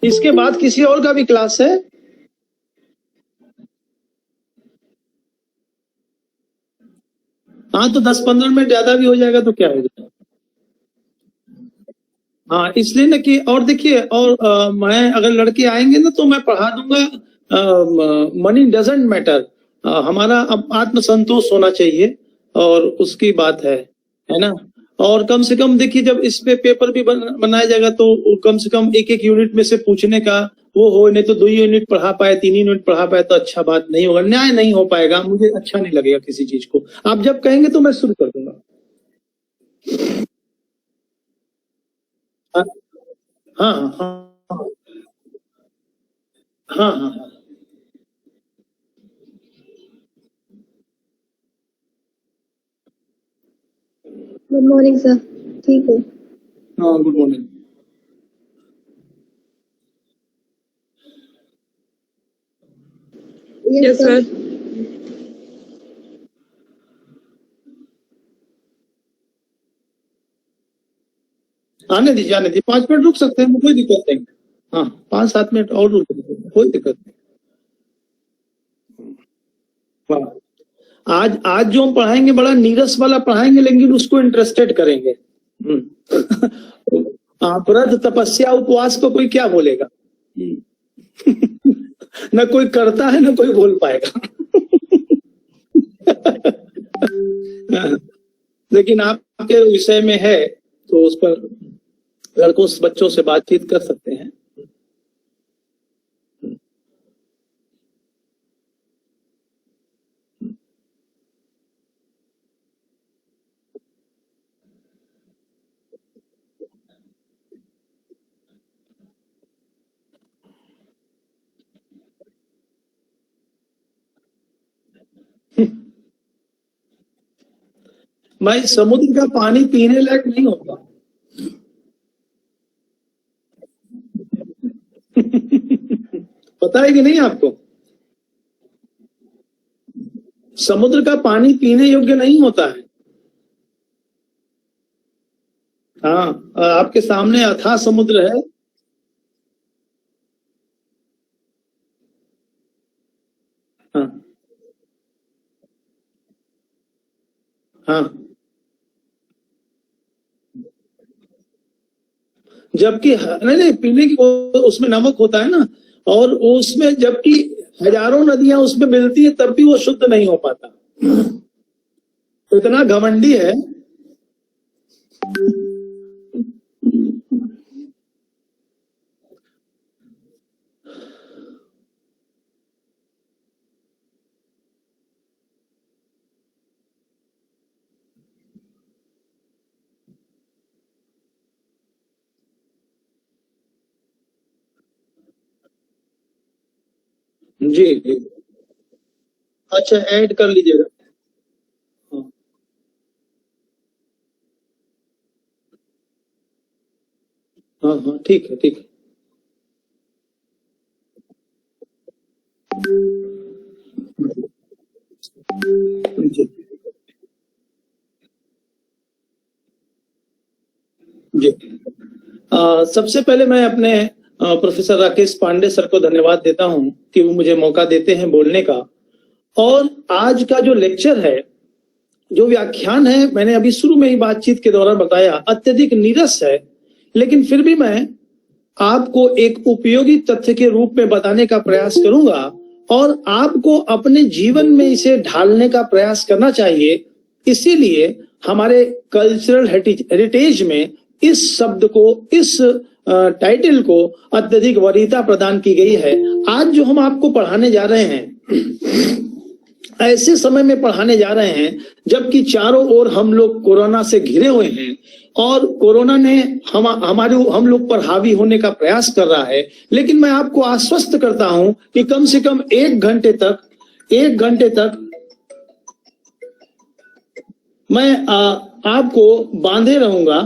इसके बाद किसी और का भी क्लास है? हाँ, तो 10-15 मिनट ज्यादा भी हो जाएगा तो क्या हो जाएगा। हाँ, इसलिए ना कि और देखिए, और मैं अगर लड़के आएंगे ना तो मैं पढ़ा दूंगा। मनी डजंट मैटर, हमारा अब आत्मसंतोष होना चाहिए और उसकी बात है ना। और कम से कम देखिए, जब इस पे पेपर भी बनाया जाएगा तो कम से कम एक एक यूनिट में से पूछने का वो हो, नहीं तो 2 यूनिट पढ़ा पाए, 3 यूनिट पढ़ा पाए तो अच्छा बात नहीं होगा, न्याय नहीं हो पाएगा, मुझे अच्छा नहीं लगेगा किसी चीज को। आप जब कहेंगे तो मैं शुरू कर दूंगा। हाँ हाँ हाँ हाँ हाँ हाँ। Good morning sir. ठीक है। हाँ, गुड मॉर्निंग। Yes sir. आने दीजिए 5 मिनट रुक सकते हैं, कोई दिक्कत नहीं। हाँ, 5-7 मिनट और रुक सकते हैं, कोई दिक्कत नहीं। हाँ, आज आज जो हम पढ़ाएंगे बड़ा नीरस वाला पढ़ाएंगे, लेकिन उसको इंटरेस्टेड करेंगे। आप व्रत तपस्या उपवास को कोई क्या बोलेगा। न कोई करता है, न कोई बोल पाएगा। लेकिन आपके विषय में है तो उस पर लड़कों से बच्चों से बातचीत कर सकते हैं। भाई, समुद्र का पानी पीने लायक नहीं होता। पता है कि नहीं आपको? समुद्र का पानी पीने योग्य नहीं होता है। हाँ, आपके सामने अथाह समुद्र है। हाँ हाँ। जबकि नहीं नहीं, पीने की उसमें नमक होता है ना, और उसमें जबकि हजारों नदियां उसमें मिलती है तब भी वो शुद्ध नहीं हो पाता। इतना घमंडी है। जी जी। अच्छा, ऐड कर लीजिएगा। हाँ हाँ हाँ, ठीक है ठीक है। जी जी। सबसे पहले मैं अपने प्रोफेसर राकेश पांडे सर को धन्यवाद देता हूं कि वो मुझे मौका देते हैं बोलने का। और आज का जो लेक्चर है, जो व्याख्यान है, मैंने अभी शुरू में ही बातचीत के दौरान बताया, अत्यधिक नीरस है, लेकिन फिर भी मैं आपको एक उपयोगी तथ्य के रूप में बताने का प्रयास करूंगा और आपको अपने जीवन में इसे ढालने का प्रयास करना चाहिए। इसीलिए हमारे कल्चरल हेरिटेज में इस शब्द को, इस टाइटल को अत्यधिक वरीयता प्रदान की गई है। आज जो हम आपको पढ़ाने जा रहे हैं, ऐसे समय में पढ़ाने जा रहे हैं जबकि चारों ओर हम लोग कोरोना से घिरे हुए हैं और कोरोना ने हम लोग पर हावी होने का प्रयास कर रहा है। लेकिन मैं आपको आश्वस्त करता हूं कि कम से कम 1 घंटे तक मैं आपको बांधे रहूंगा।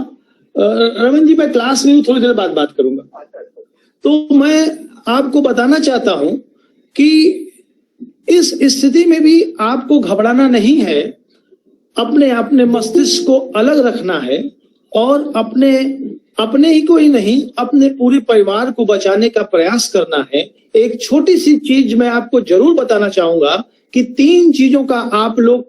रविंद्र जी, मैं क्लास में हूं, थोड़ी देर बाद बात करूंगा। तो मैं आपको बताना चाहता हूं कि इस स्थिति में भी आपको घबराना नहीं है, अपने मस्तिष्क को अलग रखना है और अपने ही को ही नहीं, अपने पूरे परिवार को बचाने का प्रयास करना है। एक छोटी सी चीज मैं आपको जरूर बताना चाहूंगा कि 3 चीजों का आप लोग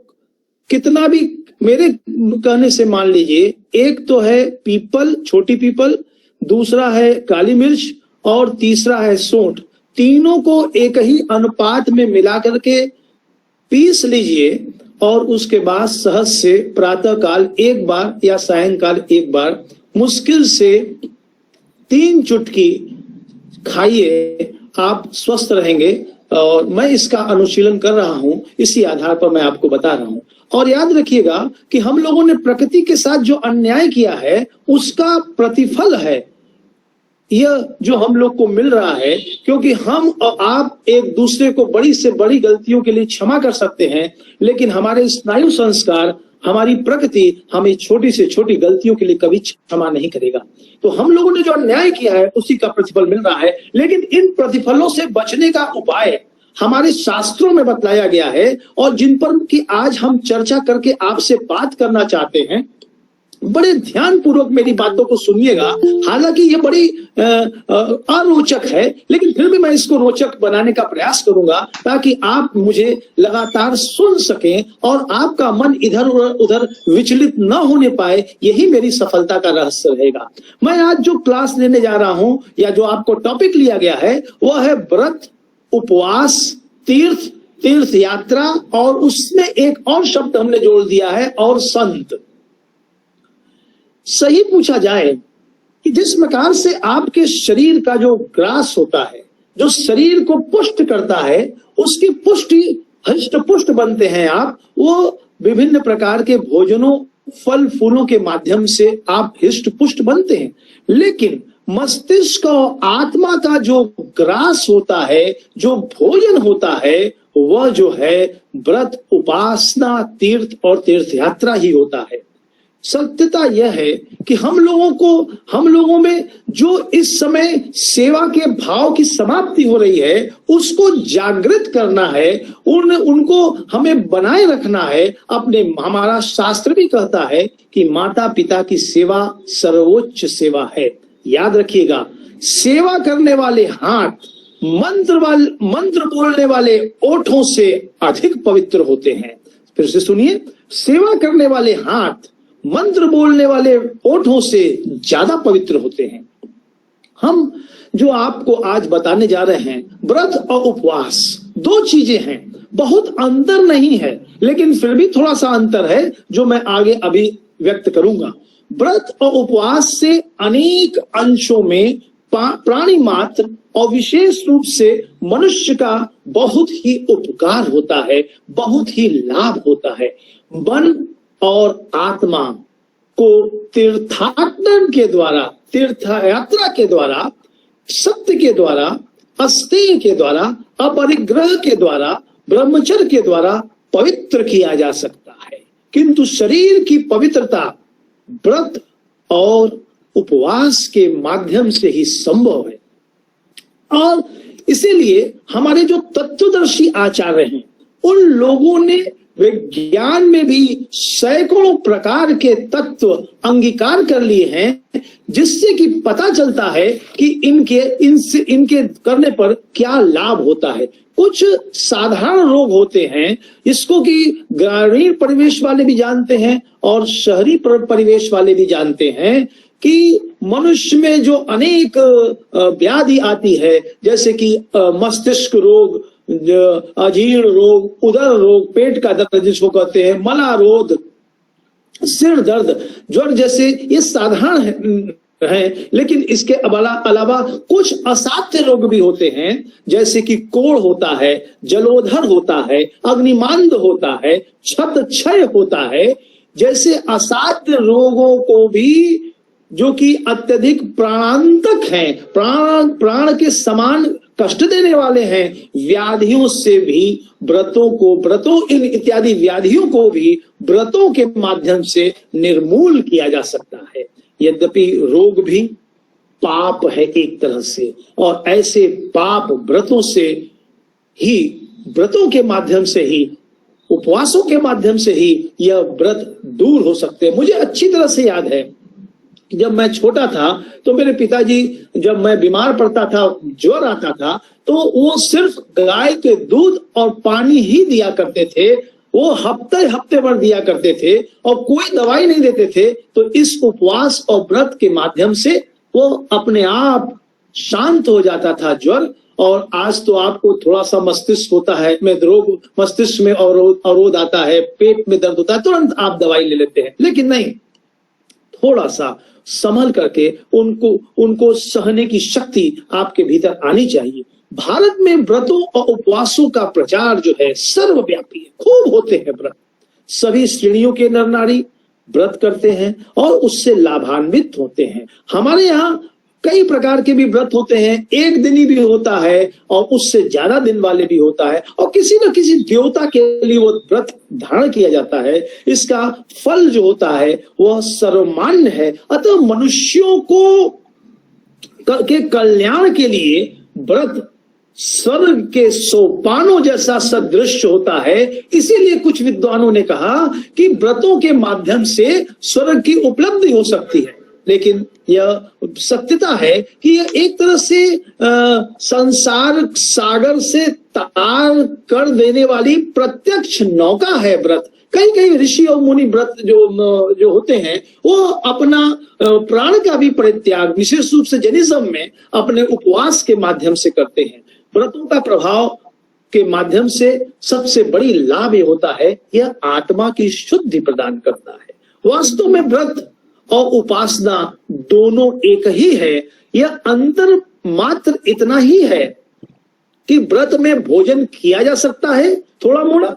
कितना भी मेरे कहने से मान लीजिए, एक तो है पीपल, छोटी पीपल, दूसरा है काली मिर्च और तीसरा है सूंठ। तीनों को एक ही अनुपात में मिला करके पीस लीजिए और उसके बाद शहद से प्रातः काल एक बार या सायंकाल एक बार मुश्किल से 3 चुटकी खाइए, आप स्वस्थ रहेंगे। और मैं इसका अनुशीलन कर रहा हूं, इसी आधार पर मैं आपको बता रहा हूं। और याद रखिएगा कि हम लोगों ने प्रकृति के साथ जो अन्याय किया है उसका प्रतिफल है यह जो हम लोग को मिल रहा है, क्योंकि हम और आप एक दूसरे को बड़ी से बड़ी गलतियों के लिए क्षमा कर सकते हैं, लेकिन हमारे स्नायु संस्कार, हमारी प्रकृति हमें छोटी से छोटी गलतियों के लिए कभी क्षमा नहीं करेगा। तो हम लोगों ने जो अन्याय किया है उसी का प्रतिफल मिल रहा है, लेकिन इन प्रतिफलों से बचने का उपाय हमारे शास्त्रों में बतलाया गया है और जिन पर कि आज हम चर्चा करके आपसे बात करना चाहते हैं। बड़े ध्यान पूर्वक मेरी बातों को सुनिएगा। हालांकि ये बड़ी अरोचक है, लेकिन फिर भी मैं इसको रोचक बनाने का प्रयास करूंगा ताकि आप मुझे लगातार सुन सकें और आपका मन इधर उधर विचलित न होने पाए। यही मेरी सफलता का रहस्य रहेगा। मैं आज जो क्लास लेने जा रहा हूं या जो आपको टॉपिक लिया गया है वह है व्रत, उपवास, तीर्थ यात्रा और उसमें एक और शब्द हमने जोड़ दिया है और संत। सही पूछा जाए कि जिस प्रकार से आपके शरीर का जो ग्रास होता है, जो शरीर को पुष्ट करता है, उसकी पुष्टि हष्ट पुष्ट बनते हैं आप, वो विभिन्न प्रकार के भोजनों, फल फूलों के माध्यम से आप हष्ट पुष्ट बनते हैं। लेकिन मस्तिष्क और आत्मा का जो ग्रास होता है, जो भोजन होता है, वह जो है व्रत, उपासना, तीर्थ और तीर्थ यात्रा ही होता है। सत्यता यह है कि हम लोगों में जो इस समय सेवा के भाव की समाप्ति हो रही है उसको जागृत करना है, उनको हमें बनाए रखना है। हमारा शास्त्र भी कहता है कि माता पिता की सेवा सर्वोच्च सेवा है। याद रखिएगा, सेवा करने वाले हाथ मंत्र बोलने वाले ओठों से अधिक पवित्र होते हैं। फिर से सुनिए, सेवा करने वाले हाथ मंत्र बोलने वाले ओठों से ज्यादा पवित्र होते हैं। हम जो आपको आज बताने जा रहे हैं, व्रत और उपवास 2 चीजें हैं, बहुत अंतर नहीं है, लेकिन फिर भी थोड़ा सा अंतर है जो मैं आगे अभी व्यक्त करूंगा। व्रत और उपवास से अनेक अंशों में प्राणी मात्र और विशेष रूप से मनुष्य का बहुत ही उपकार होता है, बहुत ही लाभ होता है। मन और आत्मा को तीर्थाटन के द्वारा, तीर्थ यात्रा के द्वारा, सत्य के द्वारा, अस्तेय के द्वारा, अपरिग्रह के द्वारा, ब्रह्मचर्य के द्वारा पवित्र किया जा सकता है, किंतु शरीर की पवित्रता व्रत और उपवास के माध्यम से ही संभव है। और इसीलिए हमारे जो तत्वदर्शी आचार्य हैं उन लोगों ने विज्ञान में भी सैकड़ों प्रकार के तत्व अंगीकार कर लिए हैं, जिससे कि पता चलता है कि इनके करने पर क्या लाभ होता है। कुछ साधारण रोग होते हैं इसको कि ग्रामीण परिवेश वाले भी जानते हैं और शहरी परिवेश वाले भी जानते हैं कि मनुष्य में जो अनेक व्याधि आती है, जैसे कि मस्तिष्क रोग, अजीर्ण रोग, उदर रोग, पेट का दर्द जिसको कहते हैं, मलारोध, सिर दर्द, ज्वर जैसे ये साधारण है। लेकिन इसके अलावा कुछ असाध्य रोग भी होते हैं, जैसे कि कोढ़ होता है, जलोधर होता है, अग्निमांद होता है, छत क्षय होता है। जैसे असाध्य रोगों को भी जो कि अत्यधिक प्राणांतक हैं, प्राण के समान कष्ट देने वाले हैं, व्याधियों से भी व्रतों इन इत्यादि व्याधियों को भी व्रतों के माध्यम से निर्मूल किया जा सकता है। यद्यपि रोग भी पाप है एक तरह से, और ऐसे पाप व्रतों के माध्यम से ही, उपवासों के माध्यम से ही यह व्रत दूर हो सकते हैं। मुझे अच्छी तरह से याद है जब मैं छोटा था तो मेरे पिताजी, जब मैं बीमार पड़ता था, ज्वर आता था, तो वो सिर्फ गाय के दूध और पानी ही दिया करते थे। वो हफ्ते भर दिया करते थे और कोई दवाई नहीं देते थे। तो इस उपवास और व्रत के माध्यम से वो अपने आप शांत हो जाता था ज्वर। और आज तो आपको थोड़ा सा मस्तिष्क होता है, मस्तिष्क में अवरोध आता है, पेट में दर्द होता है, तुरंत आप दवाई ले लेते हैं। लेकिन नहीं, थोड़ा सा संभल करके उनको सहने की शक्ति आपके भीतर आनी चाहिए। भारत में व्रतों और उपवासों का प्रचार जो है सर्वव्यापी है, खूब होते हैं व्रत। सभी श्रेणियों के नर नारी व्रत करते हैं और उससे लाभान्वित होते हैं। हमारे यहाँ कई प्रकार के भी व्रत होते हैं, एक दिनी भी होता है और उससे ज्यादा दिन वाले भी होता है, और किसी न किसी देवता के लिए वो व्रत धारण किया जाता है। इसका फल जो होता है वह सर्वमान्य है। अतः मनुष्यों के कल्याण के लिए व्रत स्वर्ग के सोपानों जैसा सदृश होता है। इसीलिए कुछ विद्वानों ने कहा कि व्रतों के माध्यम से स्वर्ग की उपलब्धि हो सकती है। लेकिन यह सत्यता है कि यह एक तरह से संसार सागर से तार कर देने वाली प्रत्यक्ष नौका है व्रत। कई ऋषि और मुनि व्रत जो होते हैं वो अपना प्राण का भी परित्याग विशेष रूप से जैनिज्म में अपने उपवास के माध्यम से करते हैं। व्रतों का प्रभाव के माध्यम से सबसे बड़ी लाभ ये होता है, यह आत्मा की शुद्धि प्रदान करता है। वास्तव में व्रत और उपासना दोनों एक ही है। यह अंतर मात्र इतना ही है कि व्रत में भोजन किया जा सकता है थोड़ा मोड़ा,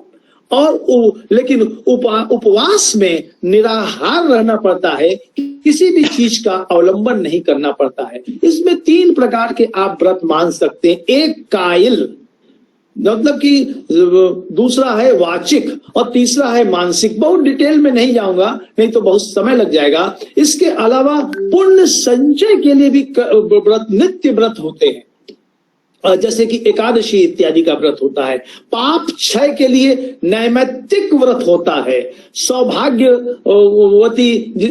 लेकिन उपवास में निराहार रहना पड़ता है, किसी भी चीज का अवलंबन नहीं करना पड़ता है। इसमें 3 प्रकार के आप व्रत मान सकते हैं। एक कायल, मतलब कि दूसरा है वाचिक और तीसरा है मानसिक। बहुत डिटेल में नहीं जाऊंगा, नहीं तो बहुत समय लग जाएगा। इसके अलावा पुण्य संचय के लिए भी व्रत, नित्य व्रत होते हैं, जैसे कि एकादशी इत्यादि का व्रत होता है। पाप क्षय के लिए नैमित्तिक व्रत होता है। सौभाग्यवती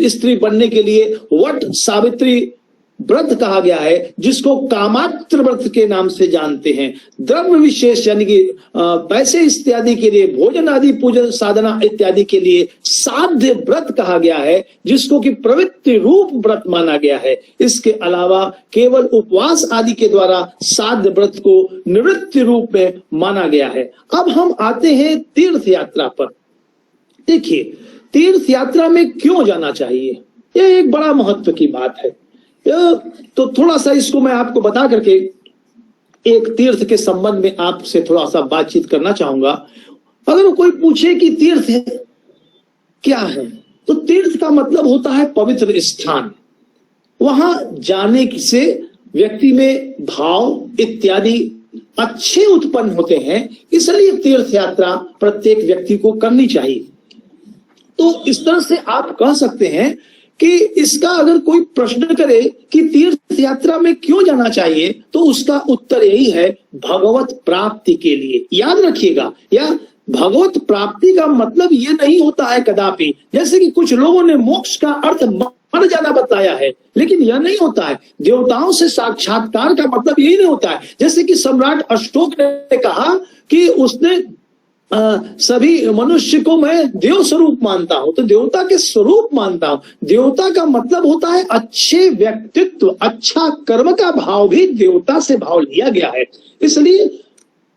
स्त्री बनने के लिए वट सावित्री व्रत कहा गया है, जिसको कामात्र व्रत के नाम से जानते हैं। द्रव्य विशेष यानी कि पैसे इत्यादि के लिए, भोजन आदि पूजन साधना इत्यादि के लिए साध्य व्रत कहा गया है, जिसको कि प्रवृत्ति रूप व्रत माना गया है। इसके अलावा केवल उपवास आदि के द्वारा साध्य व्रत को निवृत्ति रूप में माना गया है। अब हम आते हैं तीर्थ यात्रा पर। देखिए, तीर्थ यात्रा में क्यों जाना चाहिए, यह एक बड़ा महत्व की बात है। तो थोड़ा सा इसको मैं आपको बता करके एक तीर्थ के संबंध में आपसे थोड़ा सा बातचीत करना चाहूंगा। अगर कोई पूछे कि तीर्थ क्या है, तो तीर्थ का मतलब होता है पवित्र स्थान। वहां जाने से व्यक्ति में भाव इत्यादि अच्छे उत्पन्न होते हैं, इसलिए तीर्थ यात्रा प्रत्येक व्यक्ति को करनी चाहिए। तो इस तरह से आप कह सकते हैं कि इसका अगर कोई प्रश्न करे कि तीर्थ यात्रा में क्यों जाना चाहिए, तो उसका उत्तर यही है, भगवत प्राप्ति के लिए। याद रखिएगा, या भगवत प्राप्ति का मतलब ये नहीं होता है कदापि, जैसे कि कुछ लोगों ने मोक्ष का अर्थ मर जाना बताया है, लेकिन यह नहीं होता है। देवताओं से साक्षात्कार का मतलब यही नहीं होता है। जैसे कि सम्राट अशोक ने कहा कि उसने सभी मनुष्य को मैं देव स्वरूप मानता हूं, तो देवता के स्वरूप मानता हूं। देवता का मतलब होता है अच्छे व्यक्तित्व, अच्छा कर्म का भाव भी देवता से भाव लिया गया है। इसलिए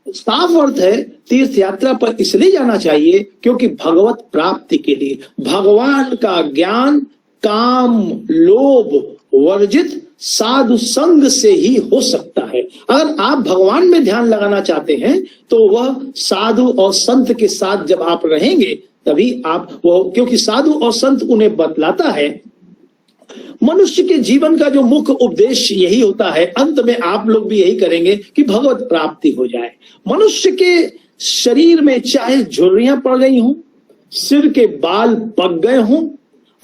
साफ अर्थ है, तीर्थ यात्रा पर इसलिए जाना चाहिए क्योंकि भगवत प्राप्ति के लिए। भगवान का ज्ञान काम लोभ वर्जित साधु संग से ही हो सकता है। अगर आप भगवान में ध्यान लगाना चाहते हैं तो वह साधु और संत के साथ जब आप रहेंगे तभी आप क्योंकि साधु और संत उन्हें बतलाता है। मनुष्य के जीवन का जो मुख्य उपदेश यही होता है, अंत में आप लोग भी यही करेंगे कि भगवत प्राप्ति हो जाए। मनुष्य के शरीर में चाहे झुर्रियां पड़ गई हों, सिर के बाल पक गए हों,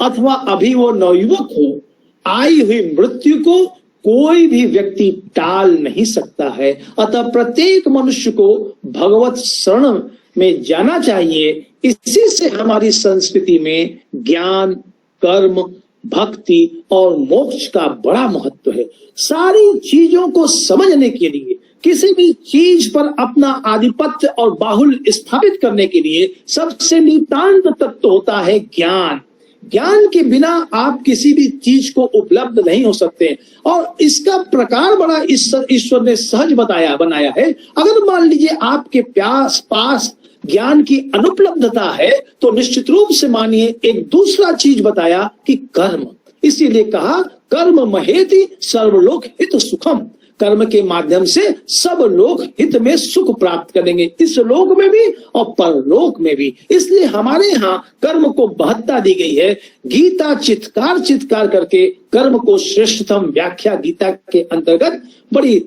अथवा अभी वो नवयुवक हो, आई हुई मृत्यु को कोई भी व्यक्ति टाल नहीं सकता है। अतः प्रत्येक मनुष्य को भगवत शरण में जाना चाहिए। इसी से हमारी संस्कृति में ज्ञान कर्म भक्ति और मोक्ष का बड़ा महत्व है। सारी चीजों को समझने के लिए, किसी भी चीज पर अपना आधिपत्य और बाहुल्य स्थापित करने के लिए सबसे नितांत तत्व होता है ज्ञान। ज्ञान के बिना आप किसी भी चीज को उपलब्ध नहीं हो सकते। और इसका प्रकार बड़ा ईश्वर ने सहज बनाया है। अगर मान लीजिए आपके पास ज्ञान की अनुपलब्धता है तो निश्चित रूप से मानिए एक दूसरा चीज बताया कि कर्म। इसीलिए कहा कर्म महेति सर्वलोक हित सुखम। कर्म के माध्यम से सब लोग हित में सुख प्राप्त करेंगे, इस लोक में भी और परलोक में भी। इसलिए हमारे यहाँ कर्म को महत्ता दी गई है। गीता चित्कार करके कर्म को श्रेष्ठतम व्याख्या गीता के अंतर्गत बड़ी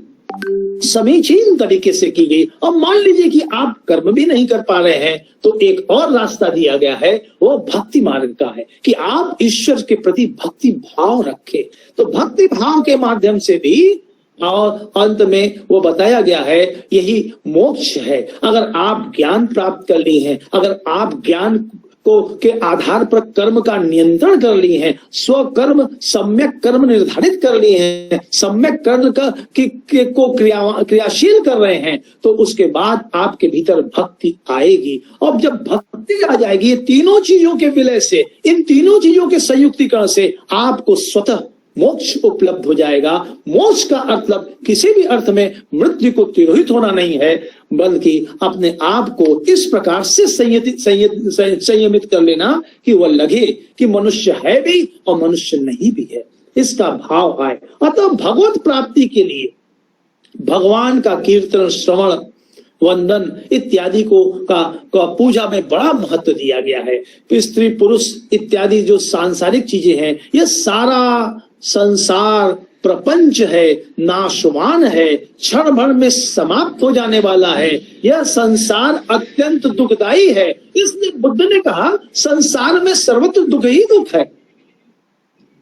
समीचीन तरीके से की गई। और मान लीजिए कि आप कर्म भी नहीं कर पा रहे हैं तो एक और रास्ता दिया गया है, वो भक्ति मार्ग का है कि आप ईश्वर के प्रति भक्ति भाव रखें। तो भक्ति भाव के माध्यम से भी, और अंत में वो बताया गया है, यही मोक्ष है। अगर आप ज्ञान प्राप्त कर ली हैं, अगर आप ज्ञान को के आधार पर कर्म का नियंत्रण कर ली हैं, स्वकर्म सम्यक कर्म निर्धारित कर लिए हैं, सम्यक कर्म को क्रियाशील कर रहे हैं, तो उसके बाद आपके भीतर भक्ति आएगी। और जब भक्ति आ जाएगी, ये तीनों चीजों के विलय से, इन तीनों चीजों के संयुक्तिकरण से आपको स्वतः मोक्ष उपलब्ध हो जाएगा। मोक्ष का मतलब किसी भी अर्थ में मृत्यु को तिरोहित होना नहीं है, बल्कि अपने आप को इस प्रकार से संयमित कर लेना कि वह लगे कि मनुष्य है भी और मनुष्य नहीं भी है, इसका भाव आए। अतः भगवत प्राप्ति के लिए भगवान का कीर्तन, श्रवण, वंदन इत्यादि का पूजा में बड़ा महत्व दिया गया है। स्त्री पुरुष इत्यादि जो सांसारिक चीजें हैं, यह सारा संसार प्रपंच है, नाशवान है, क्षण भर में समाप्त हो जाने वाला है। यह संसार अत्यंत दुखदायी है। इसलिए बुद्ध ने कहा संसार में सर्वत्र दुख ही दुख है।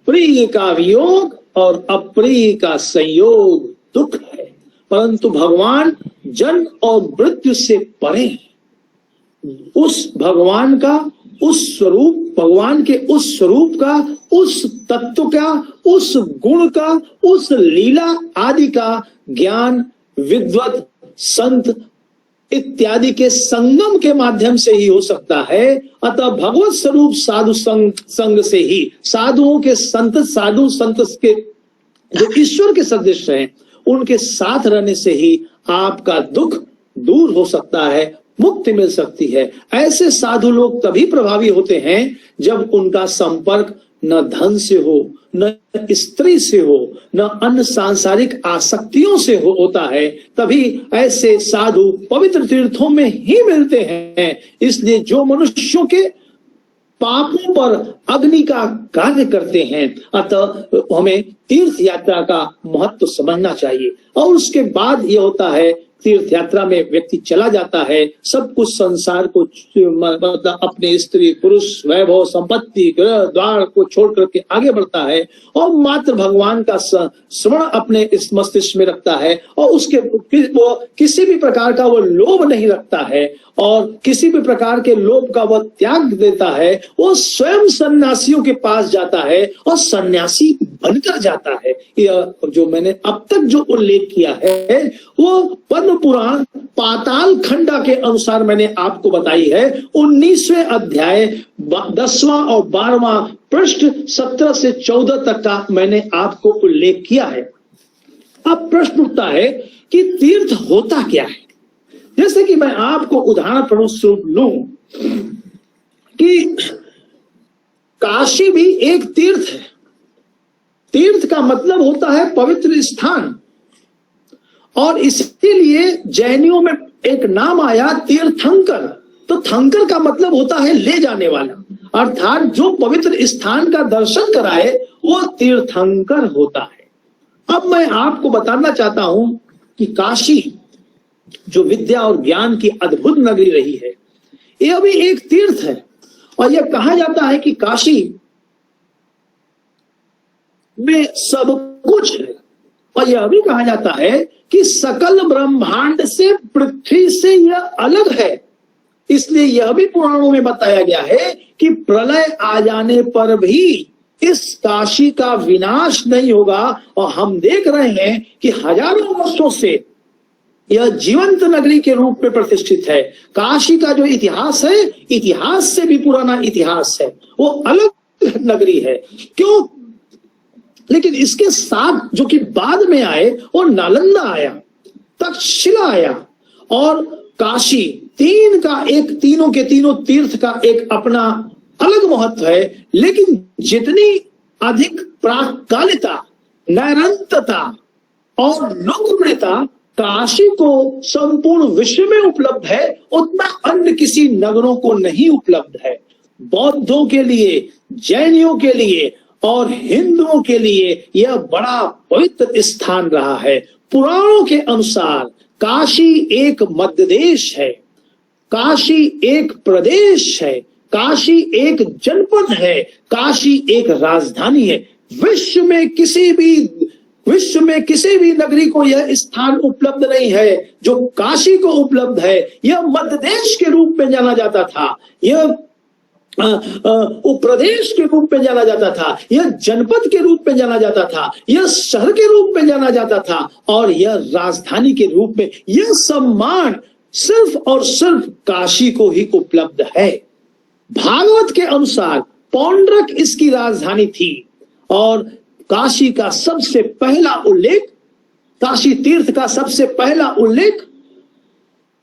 प्रिय का वियोग और अप्रिय का संयोग दुख है, परंतु भगवान जन्म और मृत्यु से परे हैं। उस भगवान का, उस स्वरूप, भगवान के उस स्वरूप का, उस तत्व का, उस गुण का, उस लीला आदि का ज्ञान विद्वत, संत इत्यादि के संगम के माध्यम से ही हो सकता है। अतः भगवत स्वरूप साधु संग से ही, साधुओं के साधु संत के जो ईश्वर के सदृश हैं, उनके साथ रहने से ही आपका दुख दूर हो सकता है, मुक्ति मिल सकती है। ऐसे साधु लोग तभी प्रभावी होते हैं जब उनका संपर्क न धन से हो, न स्त्री से हो, न अन्य सांसारिक आसक्तियों से होता है। तभी ऐसे साधु पवित्र तीर्थों में ही मिलते हैं। इसलिए जो मनुष्यों के पापों पर अग्नि का कार्य करते हैं, अतः हमें तीर्थ यात्रा का महत्व समझना चाहिए। और उसके बाद यह होता है, तीर्थ यात्रा में व्यक्ति चला जाता है, सब कुछ संसार को, मतलब अपने स्त्री पुरुष, वैभव, संपत्ति, ग्रह द्वार को छोड़ करके आगे बढ़ता है और मात्र भगवान का स्मरण अपने इस मस्तिष्क में रखता है। और उसके वो किसी भी प्रकार का वो लोभ नहीं रखता है और किसी भी प्रकार के लोभ का वह त्याग देता है। वो स्वयं सन्यासियों के पास जाता है और सन्यासी बनकर जाता है। यह जो मैंने अब तक जो उल्लेख किया है वो पद्म पुराण पाताल खंडा के अनुसार मैंने आपको बताई है। 19वें अध्याय 10वां और 12वां पृष्ठ 17 से 14 तक का मैंने आपको उल्लेख किया है। अब प्रश्न उठता है कि तीर्थ होता क्या है। जैसे कि मैं आपको उदाहरण स्वरूप लूं कि काशी भी एक तीर्थ है। तीर्थ का मतलब होता है पवित्र स्थान, और इसीलिए जैनियों में एक नाम आया तीर्थंकर। तो थंकर का मतलब होता है ले जाने वाला, अर्थात जो पवित्र स्थान का दर्शन कराए वो तीर्थंकर होता है। अब मैं आपको बताना चाहता हूं कि काशी जो विद्या और ज्ञान की अद्भुत नगरी रही है, यह भी एक तीर्थ है। और यह कहा जाता है कि काशी में सब कुछ है। और यह भी कहा जाता है कि सकल ब्रह्मांड से, पृथ्वी से यह अलग है। इसलिए यह भी पुराणों में बताया गया है कि प्रलय आ जाने पर भी इस काशी का विनाश नहीं होगा। और हम देख रहे हैं कि हजारों वर्षों से यह जीवंत नगरी के रूप में प्रतिष्ठित है। काशी का जो इतिहास है, इतिहास से भी पुराना इतिहास है, वो अलग नगरी है। क्यों? लेकिन इसके साथ जो कि बाद में आए, वो नालंदा आया, तक्षशिला आया और काशी, तीनों के तीनों तीर्थ का एक अपना अलग महत्व है। लेकिन जितनी अधिक प्राकालिता, नैरंतता और लोकप्रियता काशी को संपूर्ण विश्व में उपलब्ध है, उतना अन्य किसी नगरों को नहीं उपलब्ध है। बौद्धों के लिए, जैनियों के लिए और हिंदुओं के लिए यह बड़ा पवित्र स्थान रहा है। पुराणों के अनुसार काशी एक मध्य देश है, काशी एक प्रदेश है, काशी एक जनपद है, काशी एक राजधानी है। विश्व में किसी भी नगरी को यह स्थान उपलब्ध नहीं है जो काशी को उपलब्ध है। यह मध्य देश के रूप में जाना जाता था, यह प्रदेश के रूप में जाना जाता था, यह जनपद के रूप में जाना जाता था, यह शहर के रूप में जाना जाता था और यह राजधानी के रूप में। यह सम्मान सिर्फ और सिर्फ काशी को ही उपलब्ध है। भागवत के अनुसार पौंड्रक इसकी राजधानी थी और काशी का सबसे पहला उल्लेख, काशी तीर्थ का सबसे पहला उल्लेख,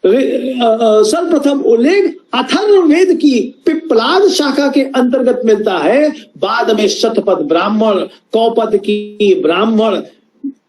सर्वप्रथम उल्लेख अथर्ववेद की पिप्पलाद शाखा के अंतर्गत मिलता है। बाद में शतपथ ब्राह्मण, कौपद की ब्राह्मण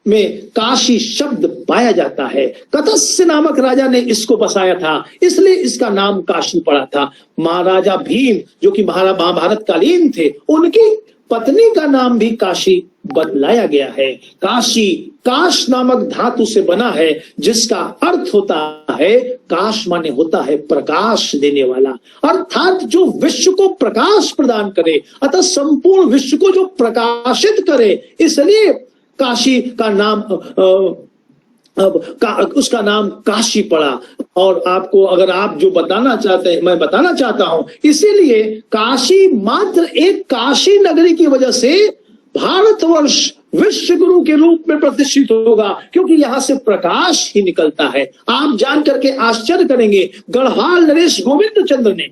में काशी शब्द पाया जाता है। कतस्य नामक राजा ने इसको बसाया था, इसलिए इसका नाम काशी पड़ा था। महाराजा भीम जो कि महाभारत कालीन थे, उनकी पत्नी का नाम भी काशी बदलाया गया है। काशी काश नामक धातु से बना है, जिसका अर्थ होता है, काश माने होता है प्रकाश देने वाला, अर्थात जो विश्व को प्रकाश प्रदान करे, अतः संपूर्ण विश्व को जो प्रकाशित करे, इसलिए काशी का नाम उसका नाम काशी पड़ा। और आपको अगर आप जो बताना चाहते हैं, मैं बताना चाहता हूं। इसीलिए काशी मात्र एक काशी नगरी की वजह से भारतवर्ष विश्व गुरु के रूप में प्रतिष्ठित होगा, क्योंकि यहां से प्रकाश ही निकलता है। आप जान करके आश्चर्य करेंगे, गढ़वाल नरेश गोविंद चंद्र ने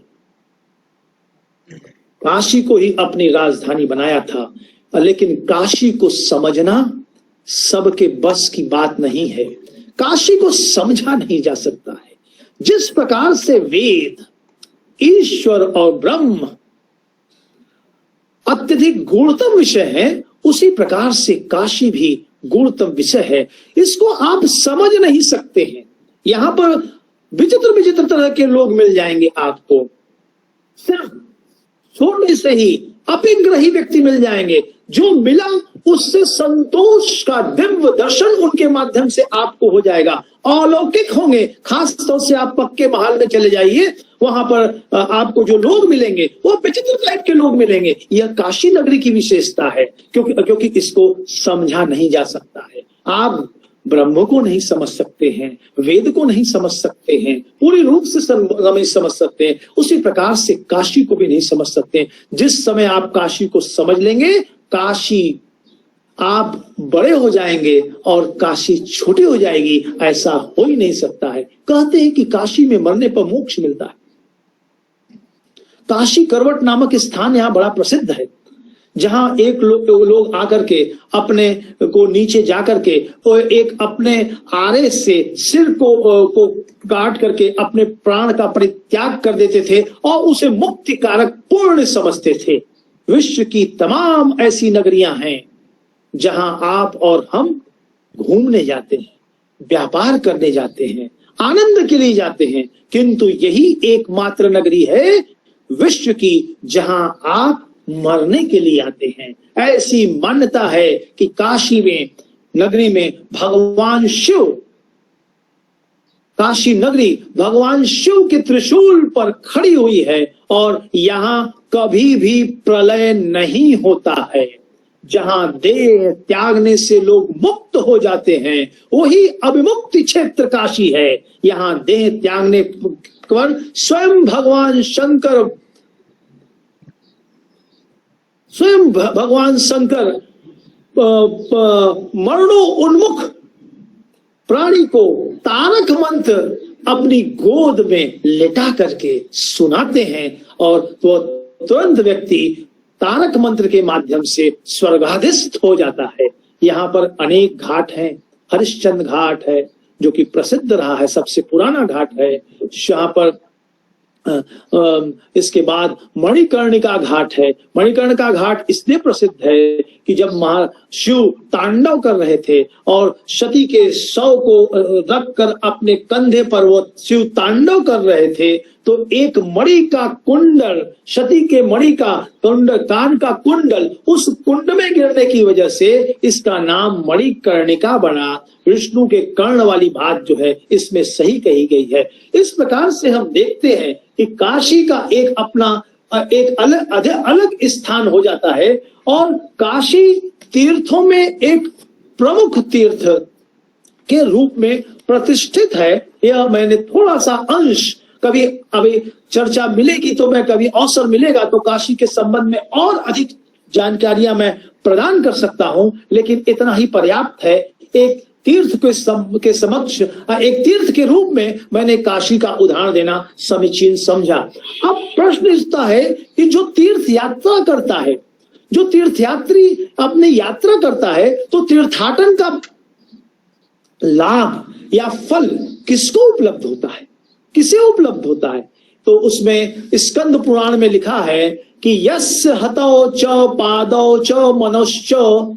काशी को ही अपनी राजधानी बनाया था। लेकिन काशी को समझना सबके बस की बात नहीं है। काशी को समझा नहीं जा सकता है। जिस प्रकार से वेद, ईश्वर और ब्रह्म अत्यधिक गूढ़तम विषय है, उसी प्रकार से काशी भी गूढ़तम विषय है। इसको आप समझ नहीं सकते हैं। यहां पर विचित्र विचित्र तरह के लोग मिल जाएंगे आपको, सिर्फ छोड़ने से ही अपिग्रही व्यक्ति मिल जाएंगे। जो मिला उससे संतोष का दिव्य दर्शन उनके माध्यम से आपको हो जाएगा, अलौकिक होंगे। खास तौर से आप पक्के महल में चले जाइए, वहां पर आपको जो लोग मिलेंगे वो विचित्र टाइप के लोग मिलेंगे। यह काशी नगरी की विशेषता है, क्योंकि इसको समझा नहीं जा सकता है। आप ब्रह्म को नहीं समझ सकते हैं, वेद को नहीं समझ सकते हैं, पूरी रूप से नहीं समझ सकते हैं, उसी प्रकार से काशी को भी नहीं समझ सकते। जिस समय आप काशी को समझ लेंगे, काशी आप बड़े हो जाएंगे और काशी छोटी हो जाएगी। ऐसा हो ही नहीं सकता है। कहते हैं कि काशी में मरने पर मोक्ष मिलता है। काशी करवट नामक स्थान यहां बड़ा प्रसिद्ध है, जहां एक लोग आकर के अपने को नीचे जाकर के और एक अपने आरे से सिर को काट करके अपने प्राण का परित्याग कर देते थे और उसे मुक्ति कारक पूर्ण समझते थे। विश्व की तमाम ऐसी नगरियां हैं जहां आप और हम घूमने जाते हैं, व्यापार करने जाते हैं, आनंद के लिए जाते हैं, किंतु यही एकमात्र नगरी है विश्व की जहां आप मरने के लिए आते हैं। ऐसी मान्यता है कि काशी में नगरी में भगवान शिव, काशी नगरी भगवान शिव के त्रिशूल पर खड़ी हुई है और यहां कभी भी प्रलय नहीं होता है। जहां देह त्यागने से लोग मुक्त हो जाते हैं, वही अविमुक्ति क्षेत्र काशी है। यहां देह त्यागने पर स्वयं भगवान शंकर स्वयं भगवान शंकर मरणो उन्मुख प्राणी को तारक मंत्र अपनी गोद में लेटा करके सुनाते हैं और तो तुरंत व्यक्ति तारक मंत्र के माध्यम से स्वर्गाधिस्थ हो जाता है। यहाँ पर अनेक घाट हैं। हरिश्चंद्र घाट है जो कि प्रसिद्ध रहा है, सबसे पुराना घाट है। यहाँ पर इसके बाद मणिकर्णिका घाट है। मणिकर्णिका घाट इसलिए प्रसिद्ध है कि जब शिव तांडव कर रहे थे और सती के शव को रखकर अपने कंधे पर वो शिव तांडव कर रहे थे, तो एक मणि का कुंडल, सती के मणि का कुंडल, कान का कुंडल, उस कुंड में गिरने की वजह से इसका नाम मणिकर्णिका बना। विष्णु के कर्ण वाली बात जो है इसमें सही कही गई है। इस प्रकार से हम देखते हैं कि काशी का एक अपना एक अलग स्थान हो जाता है और काशी तीर्थों में एक प्रमुख तीर्थ के रूप में प्रतिष्ठित है। यह मैंने थोड़ा सा अंश कभी अभी चर्चा मिलेगी तो मैं कभी अवसर मिलेगा तो काशी के संबंध में और अधिक जानकारियां मैं प्रदान कर सकता हूं, लेकिन इतना ही पर्याप्त है। एक तीर्थ के समक्ष एक तीर्थ के रूप में मैंने काशी का उदाहरण देना समीचीन समझा। अब प्रश्न उठता है कि जो तीर्थ यात्रा करता है, जो तीर्थयात्री अपनी यात्रा करता है, तो तीर्थाटन का लाभ या फल किसको उपलब्ध होता है, किसे उपलब्ध होता है? तो उसमें स्कंद पुराण में लिखा है कि यस्य हतौ च पादौ च मनश्च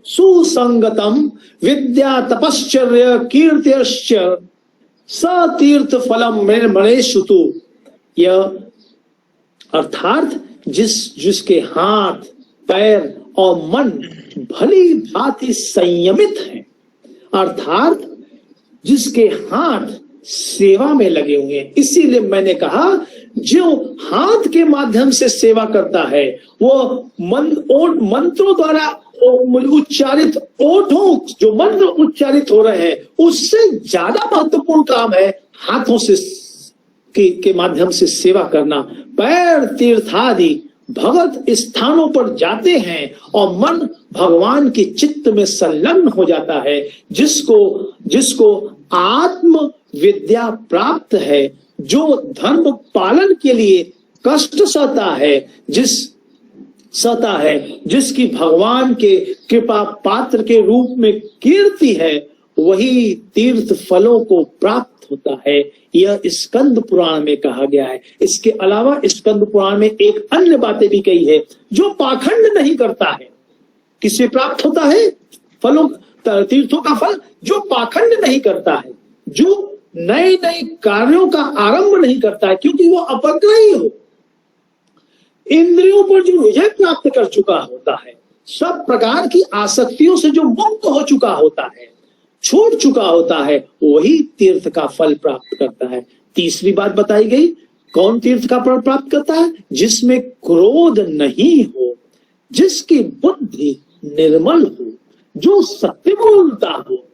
सुसंगतम विद्या तपश्चर्य कीर्त्यश्च स तीर्थ फलम मणेषुतु। यह अर्थात जिसके हाथ, पैर और मन भली भांति संयमित है, अर्थात जिसके हाथ सेवा में लगे हुए हैं। इसीलिए मैंने कहा जो हाथ के माध्यम से सेवा करता है वो मंत्रों द्वारा उच्चारित ओठों, जो मंत्र उच्चारित हो रहे हैं, उससे ज्यादा महत्वपूर्ण काम है हाथों से के माध्यम से सेवा करना। पैर तीर्थादि भगत स्थानों पर जाते हैं और मन भगवान की चित्त में संलग्न हो जाता है। जिसको आत्म विद्या प्राप्त है, जो धर्म पालन के लिए कष्ट सहता है, जिसकी भगवान के कृपा पात्र के रूप में कीर्ति है, वही तीर्थ फलों को प्राप्त होता है। यह स्कंद पुराण में कहा गया है। इसके अलावा स्कंद पुराण में एक अन्य बातें भी कही है। जो पाखंड नहीं करता है, किससे प्राप्त होता है फलों, तीर्थों का फल? जो पाखंड नहीं करता है, जो नए नए कार्यों का आरंभ नहीं करता है, क्योंकि वो अपग्रही हो, इंद्रियों पर जो विजय प्राप्त कर चुका होता है, सब प्रकार की आसक्तियों से जो मुक्त हो चुका होता है, छोड़ चुका होता है, वही तीर्थ का फल प्राप्त करता है। तीसरी बात बताई गई, कौन तीर्थ का फल प्राप्त करता है? जिसमें क्रोध नहीं हो, जिसकी बुद्धि निर्मल हो, जो सत्य बोलता हो,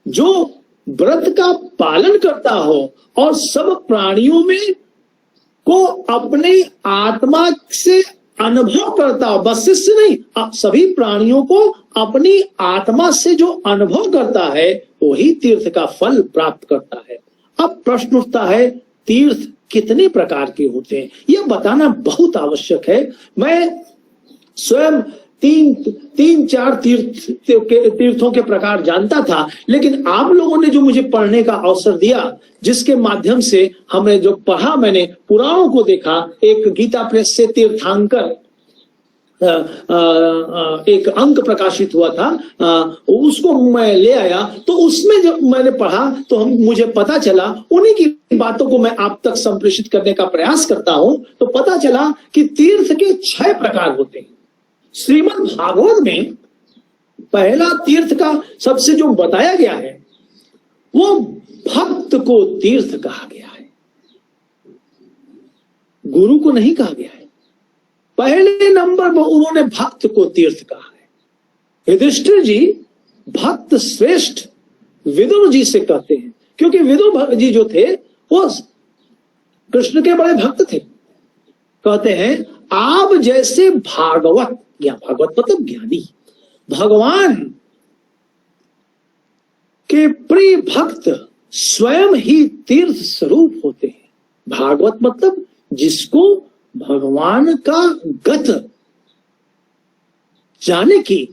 जो व्रत का पालन करता हो और सब प्राणियों में को अपने आत्मा से अनुभव करता हो। बस इससे नहीं, सभी प्राणियों को अपनी आत्मा से जो अनुभव करता है, वही तीर्थ का फल प्राप्त करता है। अब प्रश्न उठता है, तीर्थ कितने प्रकार के होते हैं? यह बताना बहुत आवश्यक है। मैं स्वयं तीन चार तीर्थों के प्रकार जानता था, लेकिन आप लोगों ने जो मुझे पढ़ने का अवसर दिया, जिसके माध्यम से हमने जो पढ़ा, मैंने पुराणों को देखा, एक गीता प्रेस से तीर्थांकर एक अंक प्रकाशित हुआ था, उसको मैं ले आया, तो उसमें जब मैंने पढ़ा तो मुझे पता चला, उन्हीं की बातों को मैं आप तक संप्रेषित करने का प्रयास करता हूं। तो पता चला कि तीर्थ के 6 प्रकार होते हैं। श्रीमद् भागवत में पहला तीर्थ का सबसे जो बताया गया है, वो भक्त को तीर्थ कहा गया है, गुरु को नहीं कहा गया है। पहले नंबर पर उन्होंने भक्त को तीर्थ कहा है। युधिष्ठिर जी भक्त श्रेष्ठ विदुर जी से कहते हैं, क्योंकि विदुर जी जो थे वो कृष्ण के बड़े भक्त थे। कहते हैं, आप जैसे भागवत भागवत मतलब ज्ञानी। भगवान के प्रिय भक्त स्वयं ही तीर्थ स्वरूप होते हैं। भागवत मतलब जिसको भगवान का गत जाने की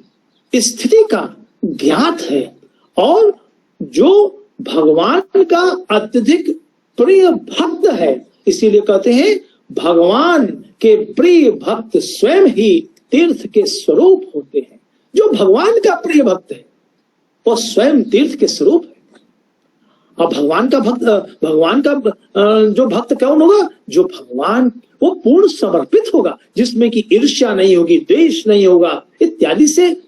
स्थिति का ज्ञात है और जो भगवान का अत्यधिक प्रिय भक्त है, इसीलिए कहते हैं भगवान के प्रिय भक्त स्वयं ही तीर्थ के स्वरूप होते हैं। जो भगवान का प्रिय भक्त है वो स्वयं तीर्थ के स्वरूप है। अब भगवान का जो भक्त कौन होगा? जो भगवान वो पूर्ण समर्पित होगा, जिसमें कि ईर्ष्या नहीं होगी, द्वेष नहीं होगा, इत्यादि से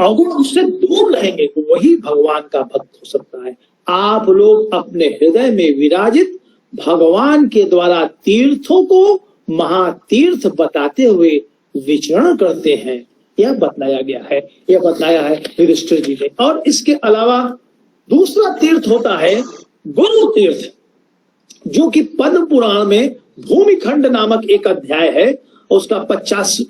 अवगुण उससे दूर रहेंगे, वही भगवान का भक्त हो सकता है। आप लोग अपने हृदय में विराजित भगवान के द्वारा तीर्थों को महातीर्थ बताते हुए विचरण करते हैं, यह बताया गया है, यह बताया है युधिष्ठिर जी ने। और इसके अलावा दूसरा तीर्थ होता है गुरु तीर्थ, जो कि पद्म पुराण में भूमिखंड नामक एक अध्याय है, उसका 85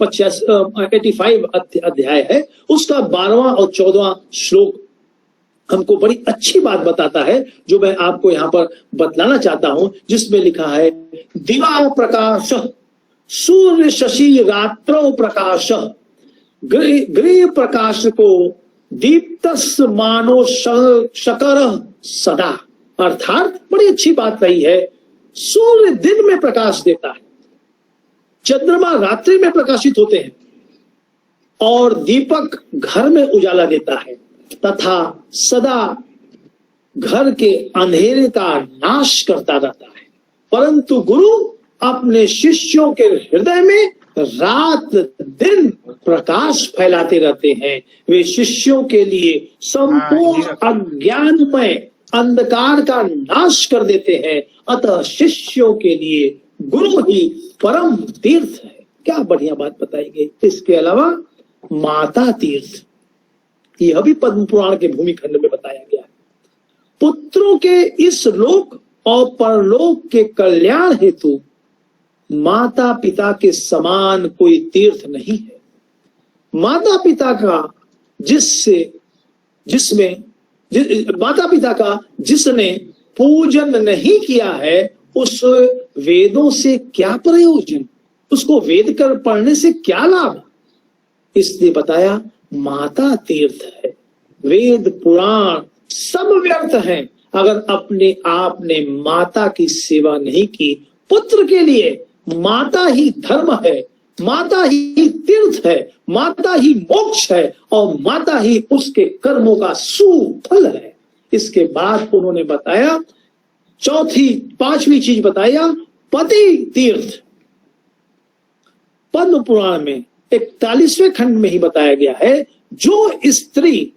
अध्याय है, उसका 12वां और 14वां श्लोक हमको बड़ी अच्छी बात बताता है, जो मैं आपको यहाँ पर बतलाना चाहता हूं, जिसमें लिखा है दिवा प्रकाश सूर्य शशि रात्रो प्रकाश गृह प्रकाश को दीप्तस मानो शकर सदा। अर्थात बड़ी अच्छी बात रही है, सूर्य दिन में प्रकाश देता है, चंद्रमा रात्रि में प्रकाशित होते हैं और दीपक घर में उजाला देता है तथा सदा घर के अंधेरे का नाश करता रहता है। परंतु गुरु अपने शिष्यों के हृदय में रात दिन प्रकाश फैलाते रहते हैं। वे शिष्यों के लिए संपूर्ण अज्ञानमय अंधकार का नाश कर देते हैं। अतः शिष्यों के लिए गुरु ही परम तीर्थ है। क्या बढ़िया बात बताई गई। इसके अलावा माता तीर्थ, यह भी पद्म पुराण के भूमिखंड में बताया गया है। पुत्रों के इस लोक और परलोक के कल्याण हेतु माता पिता के समान कोई तीर्थ नहीं है। माता पिता का जिसने पूजन नहीं किया है, उस वेदों से क्या प्रयोजन, उसको वेद कर पढ़ने से क्या लाभ। इसलिए बताया माता तीर्थ है। वेद पुराण सब व्यर्थ हैं अगर अपने आप ने माता की सेवा नहीं की। पुत्र के लिए माता ही धर्म है, माता ही तीर्थ है, माता ही मोक्ष है और माता ही उसके कर्मों का सुफल है। इसके बाद उन्होंने बताया पांचवी चीज बताया पति तीर्थ। पद्म पुराण में 41वें खंड में ही बताया गया है, जो स्त्री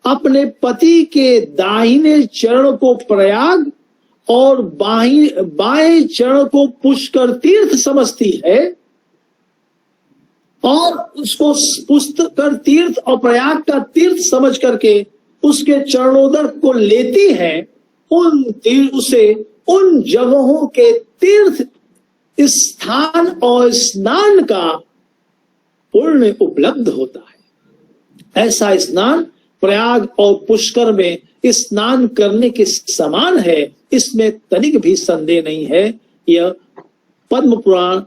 अपने पति के दाहिने चरण को प्रयाग और बाएं चरण को पुष्कर तीर्थ समझती है और उसको पुष्कर तीर्थ और प्रयाग का तीर्थ समझ करके उसके चरणोदर को लेती है, उसे उन जगहों के तीर्थ स्थान और स्नान का पुण्य उपलब्ध होता है। ऐसा स्नान प्रयाग और पुष्कर में स्नान करने के समान है, इसमें तनिक भी संदेह नहीं है। यह पद्म पुराण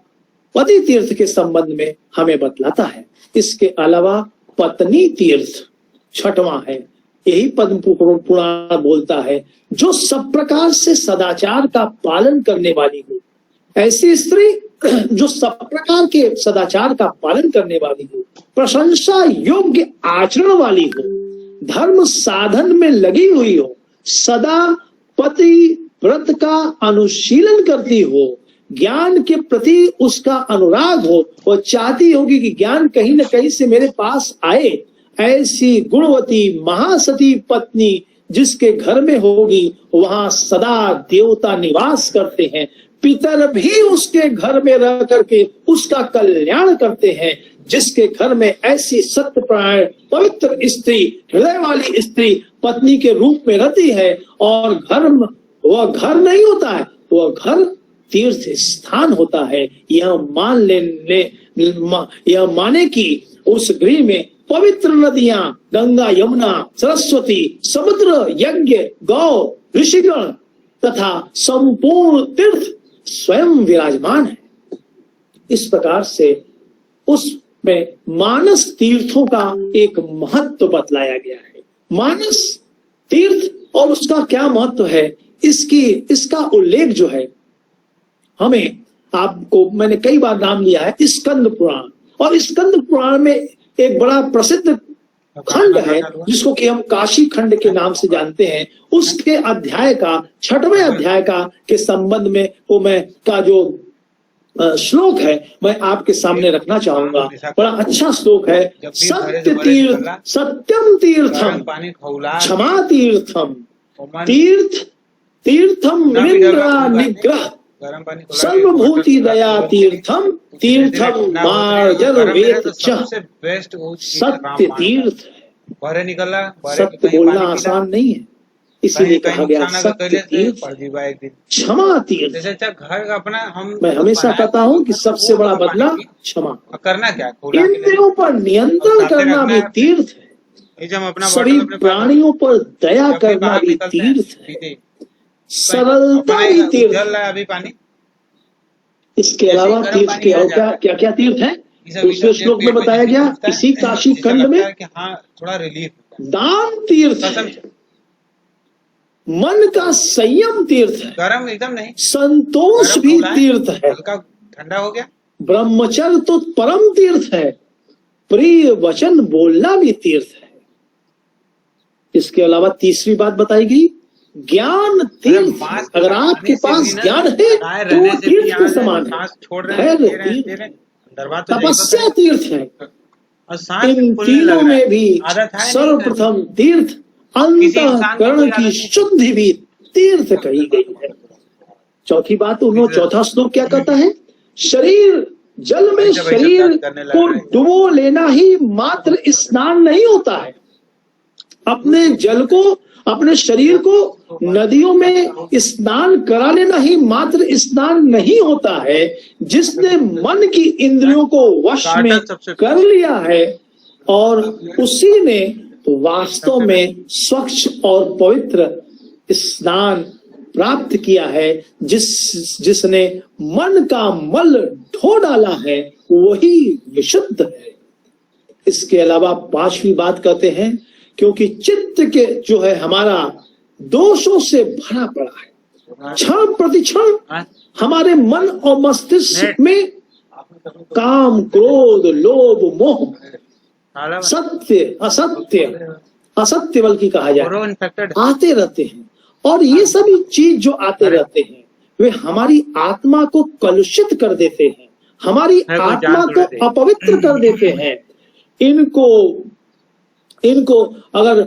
पति तीर्थ के संबंध में हमें बतलाता है। इसके अलावा पत्नी तीर्थ छठवां है। यही पद्म पुराण बोलता है, जो सब प्रकार से सदाचार का पालन करने वाली हो। ऐसी स्त्री जो सब प्रकार के सदाचार का पालन करने वाली हो, प्रशंसा योग्य आचरण वाली हो, धर्म साधन में लगी हुई हो, सदा पति व्रत का अनुशीलन करती हो, ज्ञान के प्रति उसका अनुराग हो, वो चाहती होगी कि ज्ञान कहीं न कहीं से मेरे पास आए। ऐसी गुणवती महासती पत्नी जिसके घर में होगी, वहां सदा देवता निवास करते हैं। पितर भी उसके घर में रह करके उसका कल्याण करते हैं। जिसके घर में ऐसी सत्यपरायण पवित्र स्त्री, हृदय वाली स्त्री पत्नी के रूप में रहती है और वह घर नहीं होता है, वह घर तीर्थ स्थान होता है। यह यह माने कि उस गृह में पवित्र नदियां गंगा, यमुना, सरस्वती, समुद्र, यज्ञ, गौ, ऋषिगण तथा संपूर्ण तीर्थ स्वयं विराजमान है। इस प्रकार से उसमें मानस तीर्थों का एक महत्व बतलाया गया है। मानस तीर्थ और उसका क्या महत्व है, इसका उल्लेख जो है हमें, आपको मैंने कई बार नाम लिया है स्कंद पुराण, और स्कंद पुराण में एक बड़ा प्रसिद्ध खंड है जिसको कि हम काशी खंड के नाम से जानते हैं। उसके अध्याय का 6वें अध्याय का के संबंध में वो मैं का जो श्लोक है मैं आपके सामने रखना चाहूंगा। बड़ा अच्छा श्लोक है। सत्य तीर्थ सत्यम तीर्थम क्षमा तीर्थम तीर्थम निंद्रा निग्रह सर्वभूति दया तीर्थम तीर्थम मार्जर वेद च। सत्य तीर्थ है। सत्य बोलना आसान नहीं है, इसीलिए कहा गया सत्य तीर्थ, क्षमा तीर्थ। घर अपना मैं हमेशा कहता हूँ कि सबसे बड़ा बदला क्षमा करना क्या, इंद्रियों पर नियंत्रण करना भी तीर्थ है। सभी प्राणियों पर दया करना भी तीर्थ है। सरलता भी तीर्थ है। अभी पानी। इसके अलावा तीर्थ के और क्या क्या तीर्थ है दूसरे श्लोक में बताया गया। इसी काशी खंड में हाँ थोड़ा रिलीफ, दान तीर्थ है, मन का संयम तीर्थ है, गर्म एकदम नहीं, संतोष भी तीर्थ है, हल्का ठंडा हो गया, ब्रह्मचर्य तो परम तीर्थ है, प्रिय वचन बोलना भी तीर्थ है। इसके अलावा तीसरी बात बताई गई ज्ञान तीर्थ। अगर आपके पास ज्ञान है तो वो तीर्थ के समान है। तपस्या तीर्थ है। इन तीनों में भी सर्वप्रथम तीर्थ अंतःकरण की शुद्धि भी तीर्थ कही गई है। चौथी बात उन्होंने चौथा श्लोक क्या कहता है, शरीर जल में शरीर को डुबो लेना ही मात्र स्नान नहीं होता है। अपने जल को, अपने शरीर को नदियों में स्नान करा लेना ही मात्र स्नान नहीं होता है। जिसने मन की इंद्रियों को वश में कर लिया है और उसी ने वास्तव में स्वच्छ और पवित्र स्नान प्राप्त किया है। जिसने मन का मल धो डाला है वही विशुद्ध है। इसके अलावा पांचवी बात कहते हैं, क्योंकि चित्त के जो है हमारा दोषों से भरा पड़ा है। क्षण प्रतिक्षण हमारे मन और मस्तिष्क में काम, क्रोध, लोभ, मोह, सत्य असत्य, असत्य बल्कि कहा जाए, आते रहते हैं। और ये सभी चीज जो आते रहते हैं वे हमारी आत्मा को कलुषित कर देते हैं, हमारी आत्मा को अपवित्र कर देते हैं। इनको अगर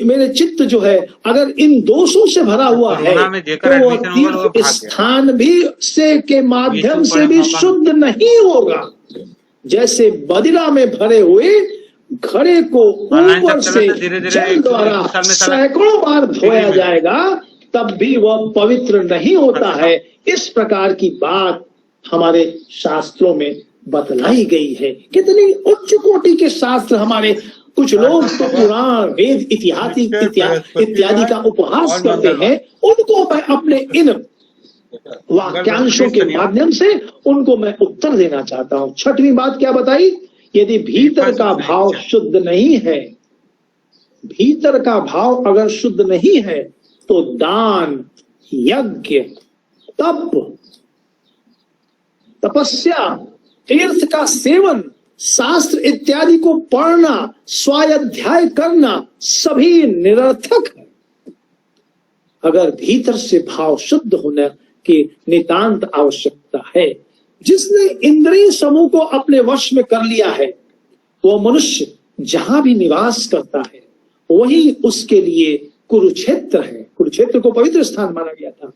मेरे चित्त जो है अगर इन दोषों से भरा हुआ है तो वह तीर्थ स्थान भी से के माध्यम से भी शुद्ध नहीं होगा। जैसे बदिरा में भरे हुए घड़े को ऊपर से जल द्वारा सैकड़ों बार धोया जाएगा तब भी वह पवित्र नहीं होता है। इस प्रकार की बात हमारे शास्त्रों में बतलाई गई है। कितनी उच्च कोटि के शास्त्र हमारे। कुछ लोग तो पुराण, वेद, इत्यादि का उपहास करते हैं। उनको मैं अपने इन वाक्यांशों के माध्यम से उनको मैं उत्तर देना चाहता हूं। छठवीं बात क्या बताई, यदि भीतर का भाव शुद्ध नहीं है, भीतर का भाव अगर शुद्ध नहीं है तो दान, यज्ञ, तप, तपस्या, तीर्थ का सेवन, शास्त्र इत्यादि को पढ़ना, स्वाध्याय करना सभी निरर्थक है। अगर भीतर से भाव शुद्ध होने की नितांत आवश्यकता है। जिसने इंद्रिय समूह को अपने वश में कर लिया है वो मनुष्य जहां भी निवास करता है वही उसके लिए कुरुक्षेत्र है। कुरुक्षेत्र को पवित्र स्थान माना गया था।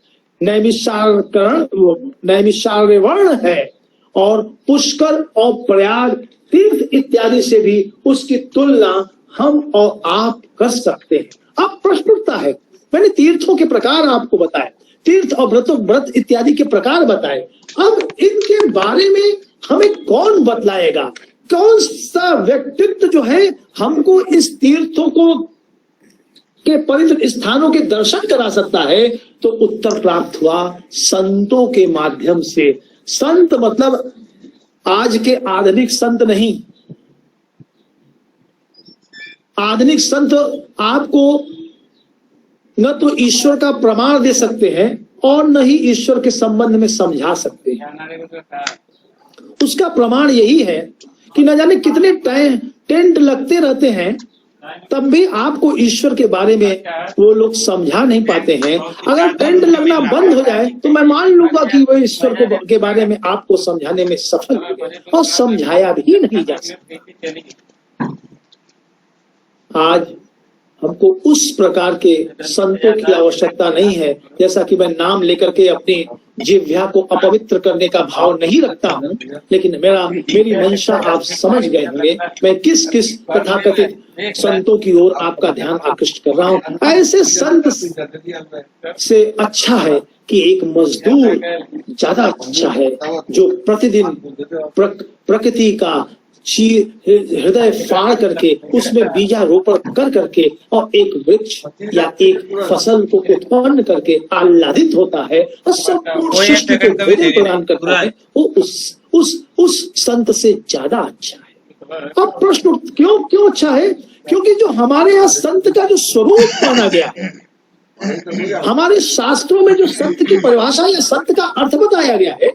नैमिषारण्य है और पुष्कर और प्रयाग तीर्थ इत्यादि से भी उसकी तुलना हम और आप कर सकते हैं। अब प्रश्न उठता है, मैंने तीर्थों के प्रकार आपको बताया, तीर्थ और व्रत इत्यादि के प्रकार बताए। अब इनके बारे में हमें कौन बतलाएगा? कौन सा व्यक्तित्व जो है हमको इस तीर्थों को के पवित्र स्थानों के दर्शन करा सकता है? तो उत्तर प्राप्त हुआ संतों के माध्यम से। संत मतलब आज के आधुनिक संत नहीं। आधुनिक संत आपको न तो ईश्वर का प्रमाण दे सकते हैं और न ही ईश्वर के संबंध में समझा सकते हैं। उसका प्रमाण यही है कि न जाने कितने टेंट लगते रहते हैं, तब भी आपको ईश्वर के बारे में वो लोग समझा नहीं पाते हैं। अगर टेंट लगना बंद हो जाए तो मैं मान लूंगा कि वो ईश्वर को के बारे में आपको समझाने में सफल हुए, और समझाया भी नहीं जा सकता। आज हमको उस प्रकार के संतों की आवश्यकता नहीं है। जैसा कि मैं नाम लेकर के अपनी जिह्वा को अपवित्र करने का भाव नहीं रखता हूं, लेकिन मेरी मंशा आप समझ गए होंगे। मैं किस किस तथाकथित संतों की ओर आपका ध्यान आकृष्ट कर रहा हूं। ऐसे संत से अच्छा है कि एक मजदूर ज्यादा अच्छा है, जो प्रतिदिन प्रकृति का हृदय फाड़ करके उसमें बीजारोपण कर करके और एक वृक्ष या एक फसल को उत्पन्न करके आह्लादित होता है और संपूर्ण सृष्टि को भोजन प्रदान करता है। वो उस संत से ज्यादा अच्छा है। अब प्रश्न क्यों अच्छा है? क्योंकि जो हमारे यहाँ संत का जो स्वरूप माना गया है, हमारे शास्त्रों में जो संत की परिभाषा या संत का अर्थ बताया गया है,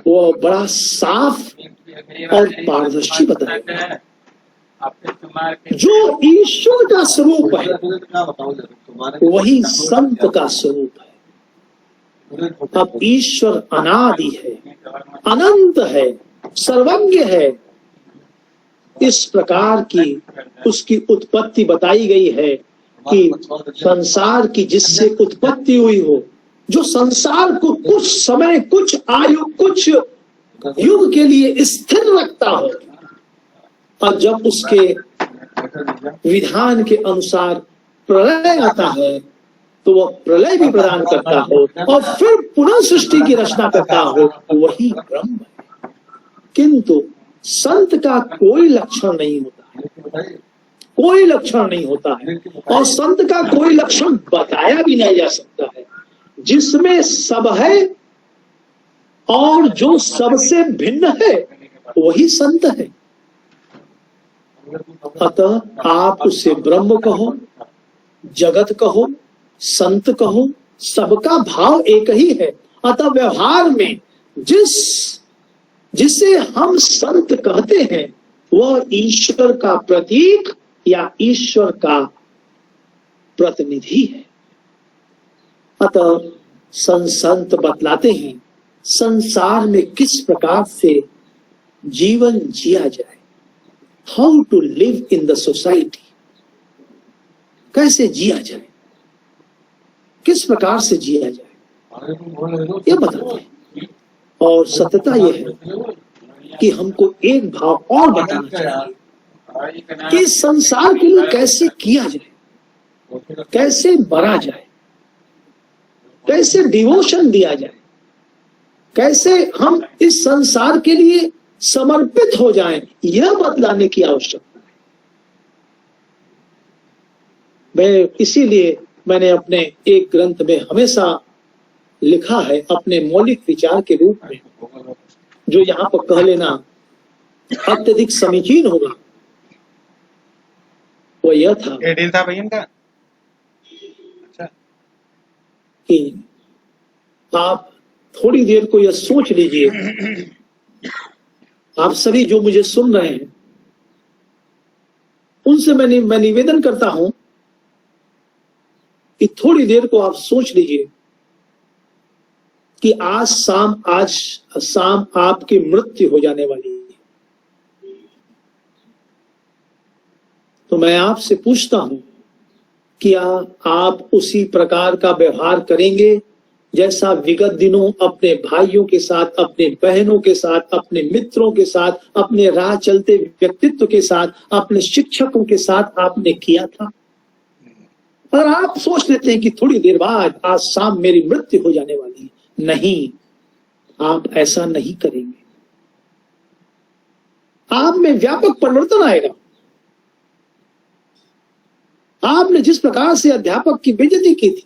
वो बड़ा साफ और पारदर्शी बताया गया है। जो ईश्वर का स्वरूप है वही संत का स्वरूप है। अब ईश्वर अनादि है, अनंत है, सर्वज्ञ है। इस प्रकार की उसकी उत्पत्ति बताई गई है कि संसार की जिससे उत्पत्ति हुई हो, जो संसार को कुछ समय, कुछ आयु, कुछ युग के लिए स्थिर रखता हो, और जब उसके विधान के अनुसार प्रलय आता है तो वह प्रलय भी प्रदान करता हो और फिर पुनः सृष्टि की रचना करता हो, वही ब्रह्म है। किंतु संत का कोई लक्षण नहीं होता है, कोई लक्षण नहीं होता है, और संत का कोई लक्षण बताया भी नहीं जा सकता है। जिसमें सब है और जो सबसे भिन्न है वही संत है। अतः आप उसे ब्रह्म कहो, जगत कहो, संत कहो, सबका भाव एक ही है। अतः व्यवहार में जिसे हम संत कहते हैं वह ईश्वर का प्रतीक या ईश्वर का प्रतिनिधि है। अतः संत बतलाते हैं संसार में किस प्रकार से जीवन जिया जाए, how to live in the society, कैसे जिया जाए, किस प्रकार से जिया जाए, ये बताते हैं। और सत्यता यह है कि हमको एक भाव और बताना चाहिए कि संसार के लिए कैसे किया जाए, कैसे मरा जाए, कैसे डिवोशन दिया जाए, कैसे हम इस संसार के लिए समर्पित हो जाएं, यह बतलाने की आवश्यकता है। इसीलिए मैंने अपने एक ग्रंथ में हमेशा लिखा है अपने मौलिक विचार के रूप में, जो यहाँ पर कह लेना अत्यधिक समीचीन होगा, वो यह था कि आप थोड़ी देर को यह सोच लीजिए, आप सभी जो मुझे सुन रहे हैं उनसे मैं निवेदन करता हूं कि थोड़ी देर को आप सोच लीजिए कि आज शाम आपकी मृत्यु हो जाने वाली है। तो मैं आपसे पूछता हूं, क्या आप उसी प्रकार का व्यवहार करेंगे जैसा विगत दिनों अपने भाइयों के साथ, अपने बहनों के साथ, अपने मित्रों के साथ, अपने राह चलते व्यक्तित्व के साथ, अपने शिक्षकों के साथ आपने किया था? अगर आप सोच लेते हैं कि थोड़ी देर बाद आज शाम मेरी मृत्यु हो जाने वाली है, नहीं, आप ऐसा नहीं करेंगे। आप में व्यापक परिवर्तन आएगा। आपने जिस प्रकार से अध्यापक की बेइज्जती की थी,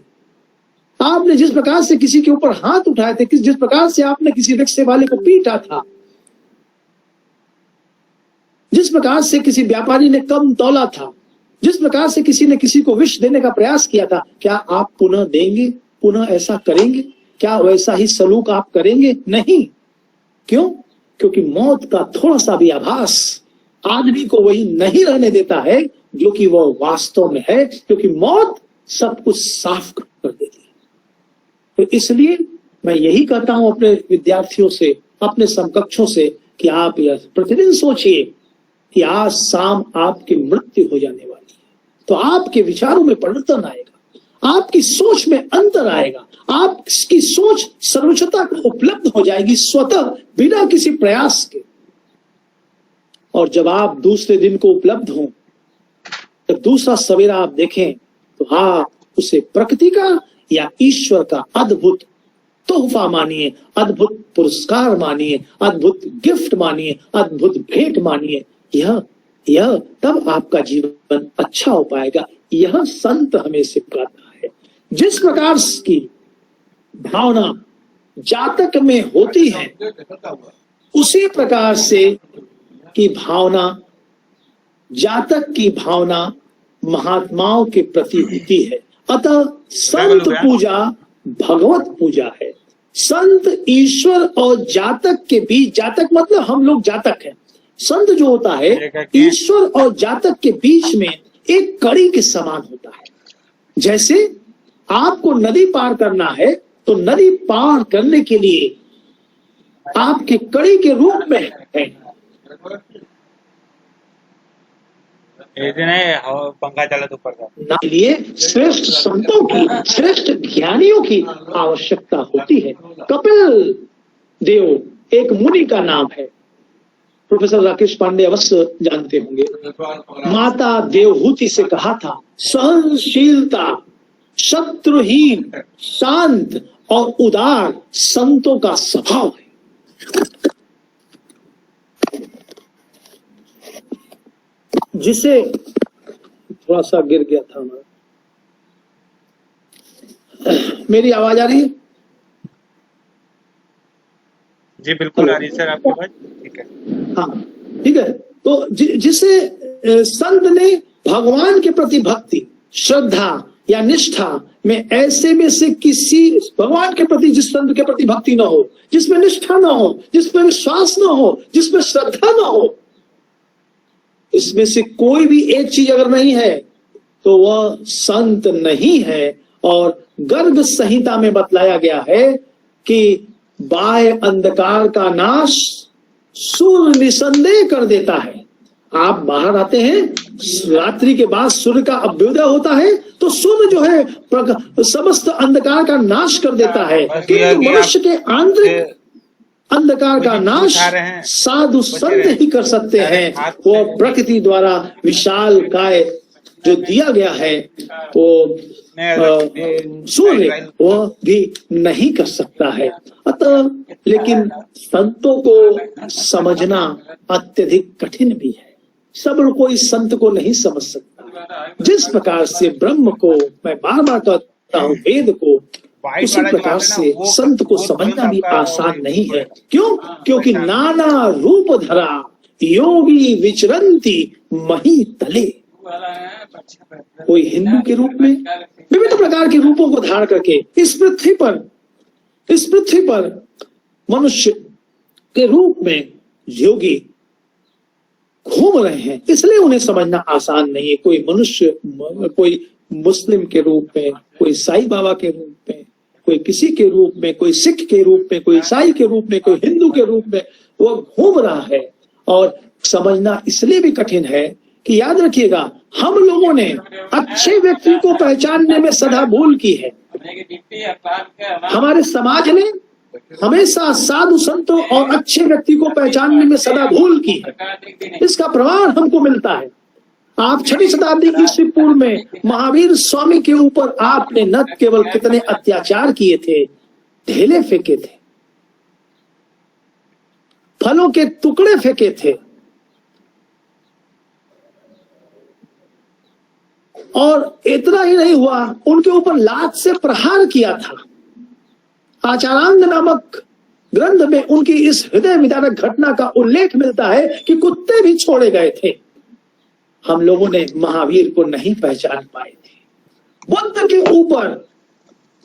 आपने जिस प्रकार से किसी के ऊपर हाथ उठाए थे, जिस प्रकार से आपने किसी रिक्शे वाले को पीटा था, जिस प्रकार से किसी व्यापारी ने कम तौला था, जिस प्रकार से किसी ने किसी को विष देने का प्रयास किया था, क्या आप पुनः देंगे? पुनः ऐसा करेंगे? क्या वैसा ही सलूक आप करेंगे? नहीं। क्यों? क्योंकि मौत का थोड़ा सा भी आभास आदमी को वही नहीं रहने देता है जो कि वह वास्तव में है, क्योंकि मौत सब कुछ साफ कर देती है। तो इसलिए मैं यही कहता हूं अपने विद्यार्थियों से, अपने समकक्षों से, कि आप यह प्रतिदिन सोचिए कि आज शाम आपकी मृत्यु हो जाने वाली है। तो आपके विचारों में परिवर्तन आएगा, आपकी सोच में अंतर आएगा, आपकी सोच सर्वोच्चता को उपलब्ध हो जाएगी स्वतः, बिना किसी प्रयास के। और जब आप दूसरे दिन को उपलब्ध हो, जब दूसरा सवेरा आप देखें, तो आप उसे प्रकृति का या ईश्वर का अद्भुत तोहफा मानिए, अद्भुत पुरस्कार मानिए, अद्भुत गिफ्ट मानिए, अद्भुत भेंट मानिए। यह तब आपका जीवन अच्छा हो पाएगा। यह संत हमें सिखाता है। जिस प्रकार की भावना जातक में होती है, उसी प्रकार से की भावना, जातक की भावना महात्माओं के प्रति होती है। अतः संत पूजा भगवत पूजा है। संत ईश्वर और जातक के बीच, जातक मतलब हम लोग जातक हैं, संत जो होता है ईश्वर और जातक के बीच में एक कड़ी के समान होता है। जैसे आपको नदी पार करना है, तो नदी पार करने के लिए आपके कड़ी के रूप में है। पंखा चला तो ऊपर का। लिए श्रेष्ठ संतों की, श्रेष्ठ ज्ञानियों की आवश्यकता होती है। कपिल देव एक मुनि का नाम है, प्रोफेसर राकेश पांडे अवश्य जानते होंगे। माता देवहूति से कहा था, सहनशीलता, शत्रुहीन, शांत और उदार संतों का स्वभाव है। जिसे थोड़ा सा गिर गया था हमारा, मेरी आवाज आ रही है? जी बिल्कुल आ रही है सर, आपकी आवाज ठीक है। हाँ ठीक है। तो जिसे संत ने भगवान के प्रति भक्ति, श्रद्धा या निष्ठा में, ऐसे में से किसी भगवान के प्रति जिस संत के प्रति भक्ति ना हो, जिसमें निष्ठा ना हो, जिसमें विश्वास ना हो, जिसमें श्रद्धा ना हो, इसमें से कोई भी एक चीज अगर नहीं है तो वह संत नहीं है। और गर्ग संहिता में बतलाया गया है कि बाह्य अंधकार का नाश सूर्य निसंदेह कर देता है। आप बाहर आते हैं, रात्रि के बाद सूर्य का अभ्युदय होता है, तो सूर्य जो है समस्त अंधकार का नाश कर देता है। किंतु मनुष्य के आंतरिक अंधकार का नाश साधु संत ही कर सकते हैं। वो प्रकृति द्वारा विशाल काय जो दिया गया है, वो सूर्य वह भी नहीं कर सकता है। अतः लेकिन संतों को समझना अत्यधिक कठिन भी है। सब कोई संत को नहीं समझ सकता। जिस प्रकार से ब्रह्म को मैं बार बार कहता हूँ, वेद को, उसी प्रकार से संत को समझना भी आसान नहीं है। क्यों? क्योंकि नाना रूप धरा योगी विचरंती मही तले। कोई हिंदू के रूप में, विभिन्न प्रकार के रूपों को धारण करके इस पृथ्वी पर मनुष्य के रूप में योगी घूम रहे हैं, इसलिए उन्हें समझना आसान नहीं है। कोई मनुष्य, कोई मुस्लिम के रूप में, कोई साईं बाबा के रूप में, कोई किसी के रूप में, कोई सिख के रूप में, कोई ईसाई के रूप में, कोई हिंदू के रूप में वो घूम रहा है। और समझना इसलिए भी कठिन है कि याद रखिएगा, हम लोगों ने अच्छे व्यक्ति को पहचानने में सदा भूल की है। हमारे समाज ने हमेशा साधु संतों और अच्छे व्यक्ति को पहचानने में सदा भूल की है। इसका प्रमाण हमको मिलता है। आप 6वीं शताब्दी की ईस्वी पूर्व में महावीर स्वामी के ऊपर आपने न केवल कितने अत्याचार किए थे, ढेले फेंके थे, फलों के टुकड़े फेंके थे, और इतना ही नहीं हुआ, उनके ऊपर लात से प्रहार किया था। आचारांग नामक ग्रंथ में उनकी इस हृदय विदारक घटना का उल्लेख मिलता है कि कुत्ते भी छोड़े गए थे। हम लोगों ने महावीर को नहीं पहचान पाए थे। बुद्ध के ऊपर,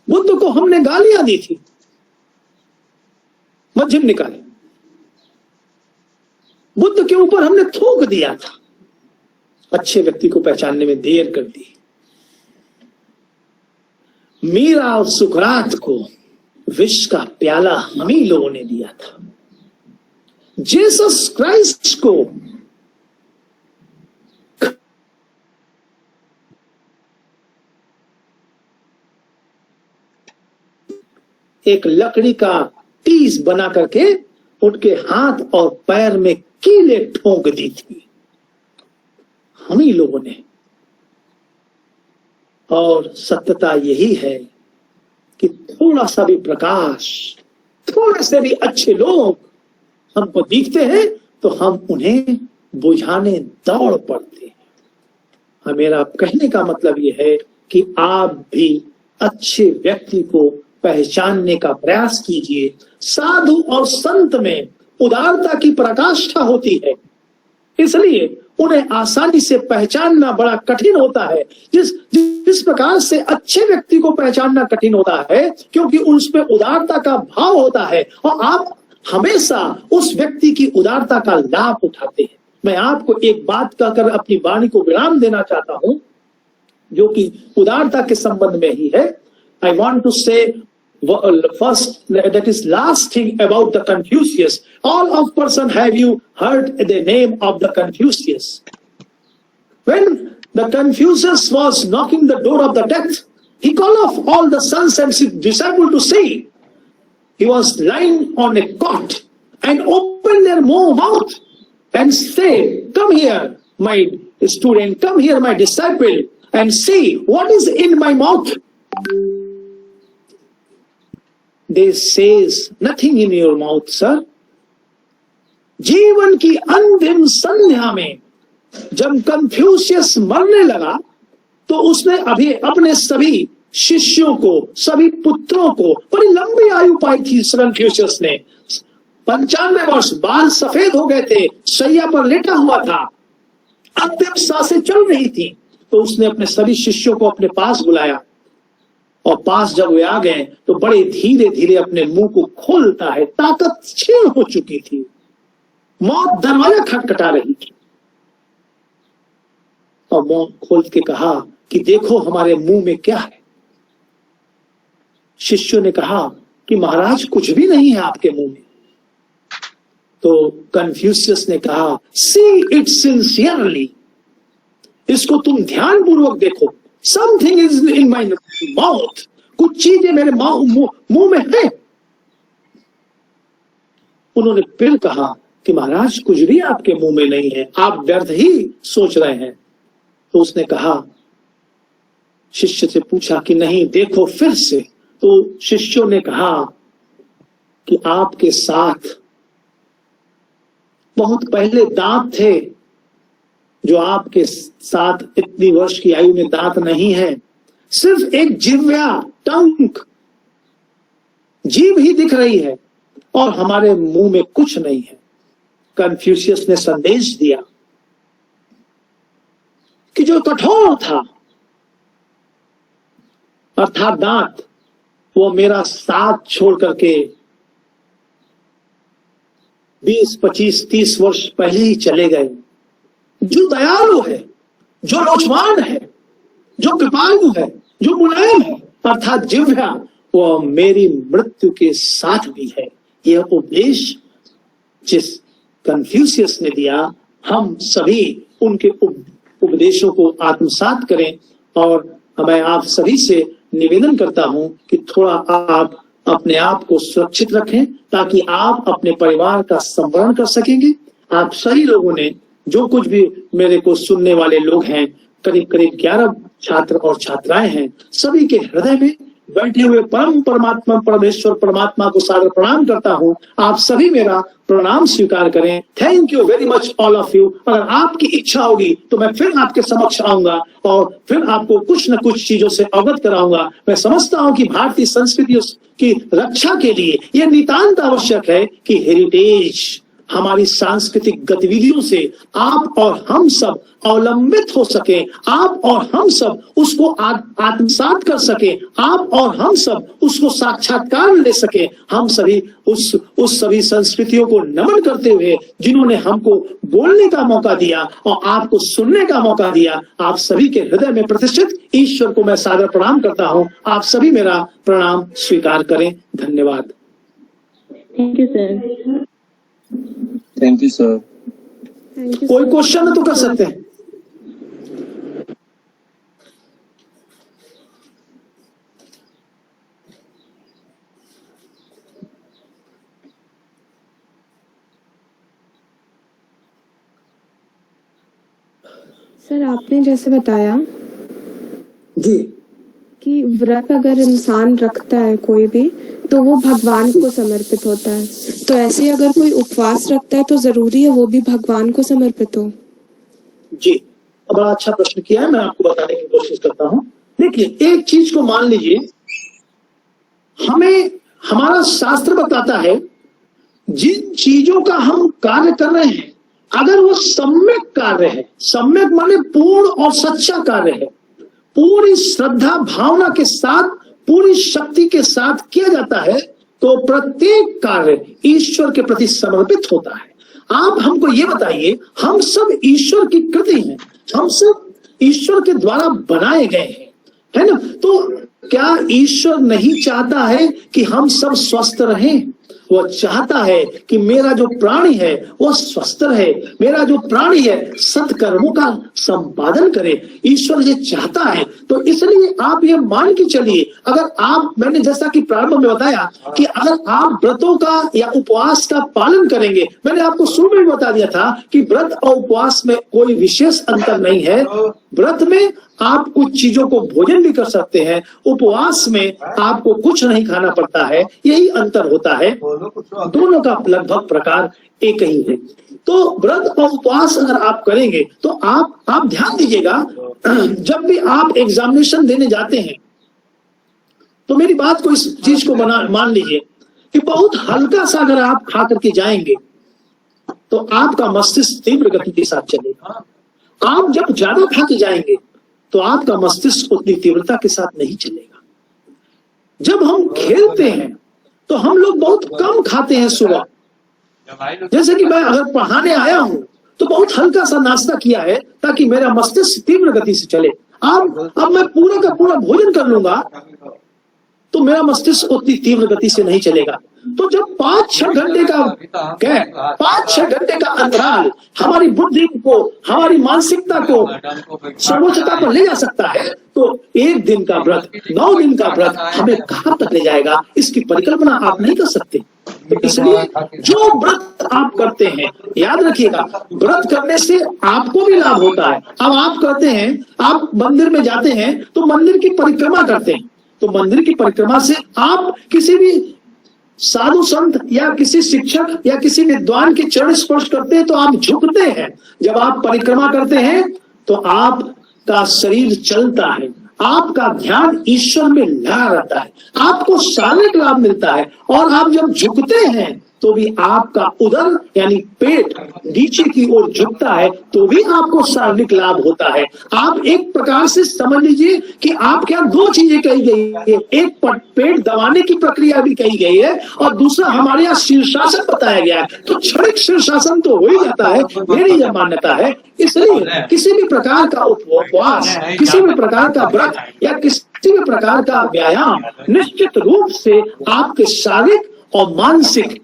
बुद्ध को हमने गालियां दी थी, मध्यम निकाय, बुद्ध के ऊपर हमने थूक दिया था, अच्छे व्यक्ति को पहचानने में देर कर दी। मीरा और सुकरात को विष का प्याला हम ही लोगों ने दिया था। जीसस क्राइस्ट को एक लकड़ी का टीस बना करके उनके हाथ और पैर में कीले ठोंक दी थी, हम ही लोगों ने। और सत्यता यही है कि थोड़ा सा भी प्रकाश, थोड़े से भी अच्छे लोग हमको दिखते हैं तो हम उन्हें बुझाने दौड़ पड़ते हैं। मेरा कहने का मतलब यह है कि आप भी अच्छे व्यक्ति को पहचानने का प्रयास कीजिए। साधु और संत में उदारता की प्रकाष्ठा होती है, इसलिए उन्हें आसानी से पहचानना बड़ा कठिन होता है। जिस प्रकार से अच्छे व्यक्ति को पहचानना कठिन होता है, क्योंकि उसमें उदारता का भाव होता है और आप हमेशा उस व्यक्ति की उदारता का लाभ उठाते हैं। मैं आपको एक बात कहकर अपनी वाणी को विराम देना चाहता हूं, जो कि उदारता के संबंध में ही है। आई वॉन्ट टू से first, that is last thing about the Confucius. All of person, have you heard the name of the Confucius? When the Confucius was knocking the door of the death, he called off all the sons and his disciples to see. He was lying on a cot and opened their mouth and say, "Come here, my student, come here, my disciple, and see what is in my mouth." They says, "Nothing in your mouth, sir." जीवन की अंतिम संध्या में जब Confucius मरने लगा तो उसने अभी अपने सभी शिष्यों को, सभी पुत्रों को, बड़ी लंबी आयु पाई थी कन्फ्यूशियस ने। 95 वर्ष, बाल सफेद हो गए थे, शैया पर लेटा हुआ था, अंतिम सांसें चल रही थी। तो उसने अपने सभी शिष्यों को अपने पास बुलाया, और पास जब वे आ गए तो बड़े धीरे धीरे अपने मुंह को खोलता है। ताकत क्षीण हो चुकी थी, मौत दरवाजा खटखटा रही थी, और मौत खोल के कहा कि देखो हमारे मुंह में क्या है। शिष्यों ने कहा कि महाराज कुछ भी नहीं है आपके मुंह में। तो कन्फ्यूशियस ने कहा, सी इट सिंसियरली, इसको तुम ध्यान पूर्वक देखो। Something is in my mouth, कुछ चीजें मेरे मुंह में है। उन्होंने फिर कहा कि महाराज कुछ भी आपके मुंह में नहीं है, आप व्यर्थ ही सोच रहे हैं। तो उसने कहा, शिष्य से पूछा कि नहीं देखो फिर से। तो शिष्यों ने कहा कि आपके साथ बहुत पहले दांत थे, जो आपके साथ इतनी वर्ष की आयु में दांत नहीं है, सिर्फ एक जिह्वा, टंक, जीभ ही दिख रही है, और हमारे मुंह में कुछ नहीं है। कन्फ्यूशियस ने संदेश दिया कि जो कठोर था, अर्थात दांत, वो मेरा साथ छोड़ करके 20, 25, 30 वर्ष पहले ही चले गए। जो दयालु है, जो लोचवान है, जो कृपालु है, जो मुलायम है, अर्थात जिह्वा, वो मेरी मृत्यु के साथ भी है। यह उपदेश जिस कन्फ्यूशियस ने दिया, हम सभी उनके उपदेशों को आत्मसात करें। और मैं आप सभी से निवेदन करता हूं कि थोड़ा आप अपने आप को सुरक्षित रखें, ताकि आप अपने परिवार का संवरण कर सकेंगे। आप सभी लोगों ने जो कुछ भी मेरे को सुनने वाले लोग हैं, करीब करीब 11 छात्र और छात्राएं हैं, सभी के हृदय में बैठे हुए परम परमात्मा परमेश्वर परमात्मा को सादर प्रणाम करता हूँ। आप सभी मेरा प्रणाम स्वीकार करें। Thank you very much all of you. अगर आपकी इच्छा होगी तो मैं फिर आपके समक्ष आऊंगा और फिर आपको कुछ न कुछ चीजों से अवगत कराऊंगा। मैं समझता हूँ कि भारतीय संस्कृति की रक्षा के लिए यह नितांत आवश्यक है कि हेरिटेज, हमारी सांस्कृतिक गतिविधियों से आप और हम सब अवलंबित हो सके, आप और हम सब उसको आत्मसात कर सके, आप और हम सब उसको साक्षात्कार ले सके। हम सभी उस सभी संस्कृतियों को नमन करते हुए जिन्होंने हमको बोलने का मौका दिया और आपको सुनने का मौका दिया, आप सभी के हृदय में प्रतिष्ठित ईश्वर को मैं सादर प्रणाम करता हूँ। आप सभी मेरा प्रणाम स्वीकार करें। धन्यवाद। Thank you sir. Thank you sir. कोई क्वेश्चन तो कर सकते हैं। सर आपने जैसे बताया जी, कि व्रत अगर इंसान रखता है कोई भी तो वो भगवान को समर्पित होता है, तो ऐसे अगर कोई उपवास रखता है तो जरूरी है वो भी भगवान को समर्पित हो? जी, बड़ा अच्छा प्रश्न किया है। मैं आपको बताने की कोशिश करता हूँ। देखिए, एक चीज को मान लीजिए, हमें हमारा शास्त्र बताता है जिन चीजों का हम कार्य कर रहे हैं, अगर वो सम्यक कार्य है, सम्यक माने पूर्ण और सच्चा कार्य है, पूरी श्रद्धा भावना के साथ, पूरी शक्ति के साथ किया जाता है, तो प्रत्येक कार्य ईश्वर के प्रति समर्पित होता है। आप हमको ये बताइए, हम सब ईश्वर की कृति हैं, हम सब ईश्वर के द्वारा बनाए गए हैं, है ना? तो क्या ईश्वर नहीं चाहता है कि हम सब स्वस्थ रहें? वो चाहता है कि मेरा जो प्राणी है वो स्वस्थ रहे, मेरा जो प्राणी है सत्कर्मों का संपादन करे। ईश्वर ये चाहता है। तो इसलिए आप ये मान के चलिए, अगर आप, मैंने जैसा कि प्रारंभ में बताया कि अगर आप व्रतों का या उपवास का पालन करेंगे, मैंने आपको शुरू में बता दिया था कि व्रत और उपवास में कोई विशेष अंतर नहीं है। व्रत में आप कुछ चीजों को भोजन भी कर सकते हैं, उपवास में आपको कुछ नहीं खाना पड़ता है, यही अंतर होता है। दोनों का लगभग प्रकार एक ही है। तो व्रत और उपवास अगर आप करेंगे तो आप ध्यान दीजिएगा, जब भी आप एग्जामिनेशन देने जाते हैं तो मेरी बात को, इस चीज को मान लीजिए कि बहुत हल्का सा अगर आप खा करके जाएंगे तो आपका मस्तिष्क तीव्र गति के साथ चलेगा। आप जब ज्यादा खा के जाएंगे तो आपका मस्तिष्क उतनी तीव्रता के साथ नहीं चलेगा। जब हम खेलते हैं तो हम लोग बहुत कम खाते हैं सुबह। जैसे कि मैं अगर पढ़ाने आया हूं तो बहुत हल्का सा नाश्ता किया है ताकि मेरा मस्तिष्क तीव्र गति से चले। अब मैं पूरा का पूरा भोजन कर लूंगा तो मेरा मस्तिष्क उतनी तीव्र गति से नहीं चलेगा। तो जब 5-6 घंटे का गैप, 5-6 घंटे का अंतराल हमारी बुद्धि को, हमारी मानसिकता को सर्वोच्चता पर ले जा सकता है, तो 1 दिन का व्रत, 9 दिन का व्रत हमें कहां तक ले जाएगा, इसकी परिकल्पना आप नहीं कर सकते। तो इसलिए जो व्रत आप करते हैं, याद रखिएगा, व्रत करने से आपको भी लाभ होता है। अब आप करते हैं, आप मंदिर में जाते हैं तो मंदिर की परिक्रमा करते हैं, तो मंदिर की परिक्रमा से आप किसी भी साधु संत या किसी शिक्षक या किसी विद्वान के चरण स्पर्श करते हैं तो आप झुकते हैं। जब आप परिक्रमा करते हैं तो आपका शरीर चलता है, आपका ध्यान ईश्वर में लगा रहता है, आपको शारीरिक लाभ मिलता है। और आप जब झुकते हैं तो भी आपका उदर यानी पेट नीचे की ओर झुकता है, तो भी आपको शारीरिक लाभ होता है। आप एक प्रकार से समझ लीजिए कि आपके यहाँ 2 चीजें कही गई है, एक पेट दबाने की प्रक्रिया भी कही गई है और दूसरा हमारे यहाँ शीर्षासन बताया गया है। तो क्षणिक शीर्षासन तो हो ही जाता है, मेरी यह मान्यता है। इसलिए किसी भी प्रकार का उपवास, किसी भी प्रकार का व्रत या किसी भी प्रकार का व्यायाम निश्चित रूप से आपके शारीरिक और मानसिक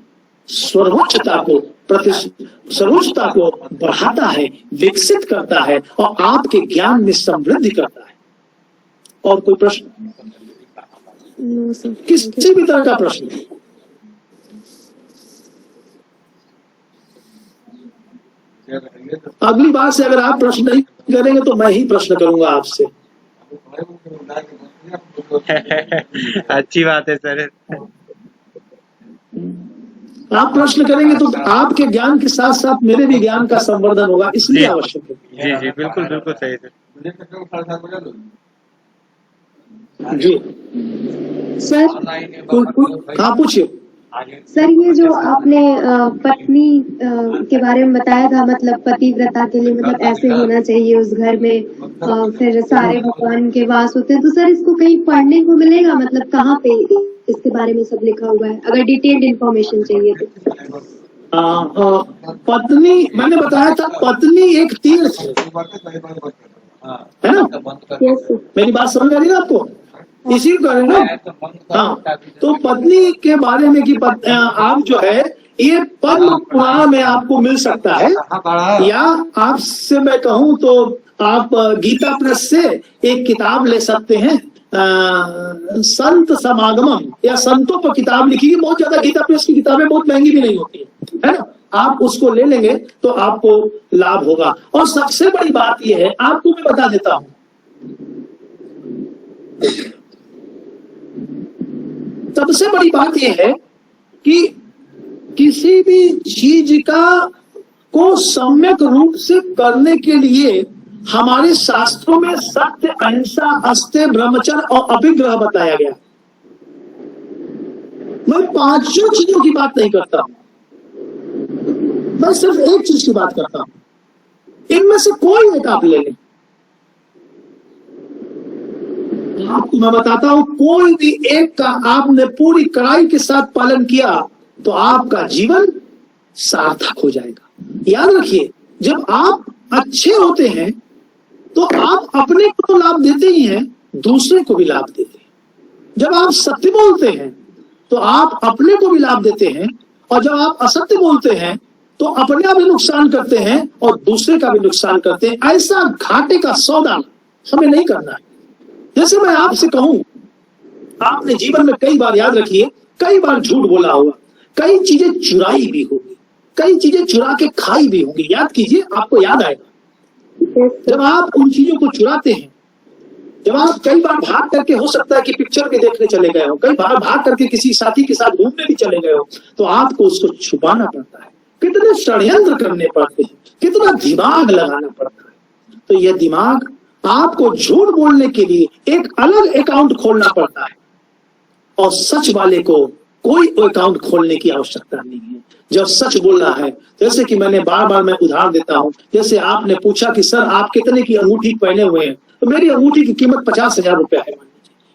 सर्वोच्चता को बढ़ाता है, विकसित करता है और आपके ज्ञान में समृद्धि करता है। और कोई प्रश्न? किसी भी तरह का प्रश्न? अगली बार से अगर आप प्रश्न नहीं करेंगे तो मैं ही प्रश्न करूंगा आपसे। अच्छी बात है सर। आप प्रश्न करेंगे तो आपके ज्ञान के साथ साथ मेरे भी ज्ञान का संवर्धन होगा, इसलिए आवश्यक है। जी जी बिल्कुल बिल्कुल सही सर। जी सर हाँ पूछिए। सर ये जो आपने पत्नी के बारे में बताया था, मतलब पतिव्रता के लिए मतलब ऐसे होना चाहिए उस घर में, फिर सारे भगवान के वास होते हैं, तो सर इसको कहीं पढ़ने को मिलेगा, मतलब कहाँ पे इसके बारे में सब लिखा हुआ है, अगर डिटेल्ड इंफॉर्मेशन चाहिए तो? पत्नी, मैंने बताया था पत्नी एक तीर्थ है ना। Yes sir. मेरी बात समझ आ रही है आपको? इसी को करें ना। हाँ, तो पत्नी के बारे में कि आप जो है ये पद्म पुराण में आपको मिल सकता है, या आपसे मैं कहूँ तो आप गीता प्रेस से एक किताब ले सकते हैं, संत समागमम या संतों पर किताब लिखी है, बहुत ज्यादा गीता प्रेस की किताबें बहुत महंगी भी नहीं होती है ना। आप उसको ले लेंगे तो आपको लाभ होगा। और सबसे बड़ी बात यह है, आपको मैं बता देता हूं, सबसे बड़ी बात यह है कि किसी भी चीज को सम्यक रूप से करने के लिए हमारे शास्त्रों में सत्य, अहिंसा, अस्त्य, ब्रह्मचर्य और अभिग्रह बताया गया। मैं पांचों चीजों की बात नहीं करता हूं, मैं सिर्फ एक चीज की बात करता हूं। इनमें से कोई एक आप ले लें, आपको मैं बताता हूं, कोई भी एक का आपने पूरी कड़ाई के साथ पालन किया तो आपका जीवन सार्थक हो जाएगा। याद रखिए, जब आप अच्छे होते हैं तो आप अपने को तो लाभ देते ही हैं, दूसरे को भी लाभ देते हैं। जब आप सत्य बोलते हैं तो आप अपने को भी लाभ देते हैं, और जब आप असत्य बोलते हैं तो अपने भी नुकसान करते हैं और दूसरे का भी नुकसान करते हैं। ऐसा घाटे का सौदा हमें नहीं करना है। जैसे मैं आपसे कहूं, आपने जीवन में कई बार, याद रखिए, कई बार झूठ बोला होगा, कई चीजें चुराई भी होगी, कई चीजें चुरा के खाई भी होंगी। याद कीजिए, आपको याद आएगा। जब आप उन चीजों को चुराते हैं, जब आप कई बार भाग करके, हो सकता है कि पिक्चर भी देखने चले गए हो, कई बार भाग करके किसी साथी के साथ घूमने भी चले गए हो, तो आपको उसको छुपाना पड़ता है। कितने षड्यंत्र करने पड़ते हैं, कितना दिमाग लगाना पड़ता है। तो यह दिमाग आपको झूठ बोलने के लिए एक अलग अकाउंट खोलना पड़ता है, और सच वाले को कोई अकाउंट खोलने की आवश्यकता नहीं है। जब सच बोल रहा है, जैसे कि मैंने बार बार मैं उदाहरण देता हूं, जैसे आपने पूछा कि सर आप कितने की अंगूठी पहने हुए हैं, तो मेरी अंगूठी की कीमत 50,000 रुपया है।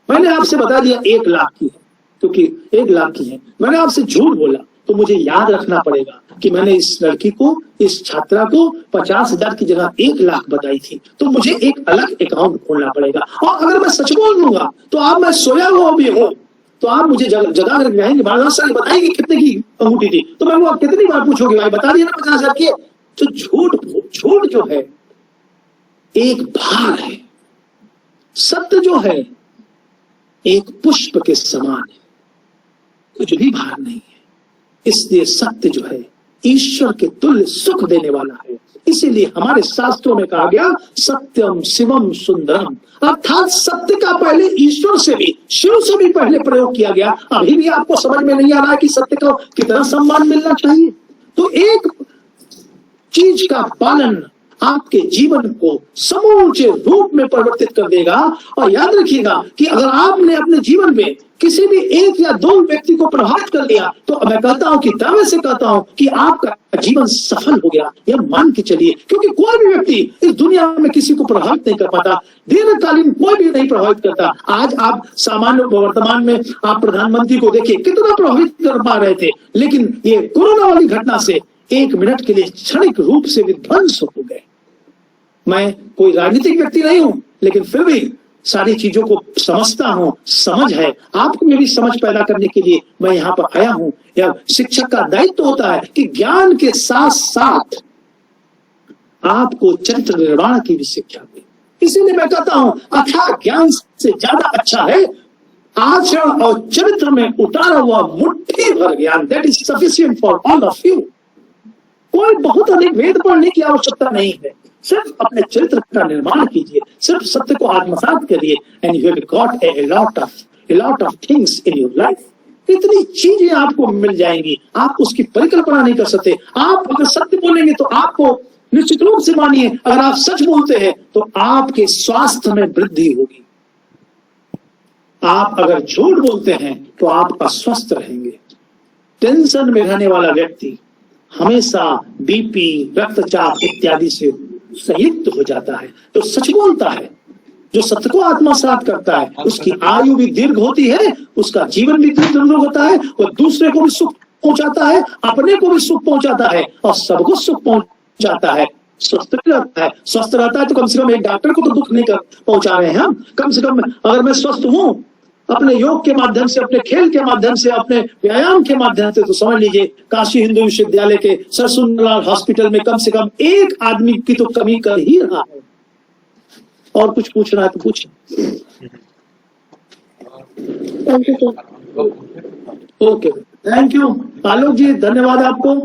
मैंने आपसे बता दिया 1 लाख की है, क्योंकि 1 लाख की है। मैंने आपसे झूठ बोला तो मुझे याद रखना पड़ेगा कि मैंने इस लड़की को, इस छात्रा को 50,000 की जगह 1 लाख बताई थी, तो मुझे एक अलग अकाउंट खोलना पड़ेगा। और अगर मैं सच बोल दूंगा तो आप, मैं सोया हुआ भी हूं तो आप मुझे जगा कर कहेंगे, महाराज सर बताएंगे कितने की अंगूठी थी, तो मैं वो कितनी बार पूछोगे, भाई बता दिया ना 50,000 की। तो झूठ जो है एक भार है, सत्य जो है एक पुष्प के समान है, कुछ भी भार नहीं है। इसलिए सत्य जो है ईश्वर के तुल्य सुख देने वाला है। इसीलिए हमारे शास्त्रों में कहा गया सत्यम शिवम सुंदरम, अर्थात सत्य का पहले ईश्वर से भी, शिव से भी पहले प्रयोग किया गया। अभी भी आपको समझ में नहीं आ रहा है कि सत्य को कितना सम्मान मिलना चाहिए। तो एक चीज का पालन आपके जीवन को समूचे रूप में परिवर्तित कर देगा। और याद रखिएगा कि अगर आपने अपने जीवन में किसी भी 1 या 2 व्यक्ति को प्रभावित कर लिया, तो मैं कहता हूं कि दावे से कहता हूं कि आपका जीवन सफल हो गया। यह मान के चलिए, क्योंकि कोई भी व्यक्ति इस दुनिया में किसी को प्रभावित नहीं कर पाता, दीर्घकालीन कोई भी नहीं प्रभावित करता। आज आप सामान्य वर्तमान में आप प्रधानमंत्री को देखिए कितना प्रभावित कर पा रहे थे, लेकिन ये कोरोना वाली घटना से 1 मिनट के लिए क्षणिक रूप से विध्वंस हो गए। मैं कोई राजनीतिक व्यक्ति नहीं हूं, लेकिन फिर भी सारी चीजों को समझता हूं, समझ है। आपको मेरी समझ पैदा करने के लिए मैं यहाँ पर आया हूं। या शिक्षक का दायित्व होता है कि ज्ञान के साथ साथ आपको चरित्र निर्माण की भी शिक्षा दे। इसीलिए मैं कहता हूं अथाह ज्ञान से ज्यादा अच्छा है आचरण और चरित्र में उतारा हुआ मुट्ठी भर ज्ञान। That is sufficient for all of you. कोई बहुत अधिक वेद पढ़ने की आवश्यकता नहीं है, सिर्फ अपने चरित्र का निर्माण कीजिए, सिर्फ सत्य को आत्मसात करिए, and you have got a lot of things in your life. इतनी चीजें आपको मिल जाएंगी, आप उसकी परिकल्पना नहीं कर सकते। आप अगर सत्य बोलेंगे तो आपको निश्चित रूप से मानिए, अगर आप सच बोलते हैं तो आपके स्वास्थ्य में वृद्धि होगी। आप अगर झूठ बोलते हैं तो आप अस्वस्थ रहेंगे। टेंशन में रहने वाला व्यक्ति हमेशा बीपी, रक्तचाप इत्यादि से संयुक्त हो जाता है। तो सच बोलता है, जो सत्य को आत्मसात करता है, उसकी आयु भी दीर्घ होती है, उसका जीवन भी दीर्घ होता है, वो दूसरे को भी सुख पहुंचाता है, अपने को भी सुख पहुंचाता है और सबको सुख पहुंचाता है। स्वस्थ रहता है, स्वस्थ रहता है तो कम से कम एक डॉक्टर को तो दुख नहीं पहुंचा रहे हैं हम। कम से कम अगर मैं स्वस्थ हूं अपने योग के माध्यम से, अपने खेल के माध्यम से, अपने व्यायाम के माध्यम से, तो समझ लीजिए काशी हिंदू विश्वविद्यालय के सर सुंदरलाल हॉस्पिटल में कम से कम एक आदमी की तो कमी कर ही रहा है। और कुछ पूछना है तो पूछें। Thank you sir. Okay, thank you. Alok ji, धन्यवाद आपको।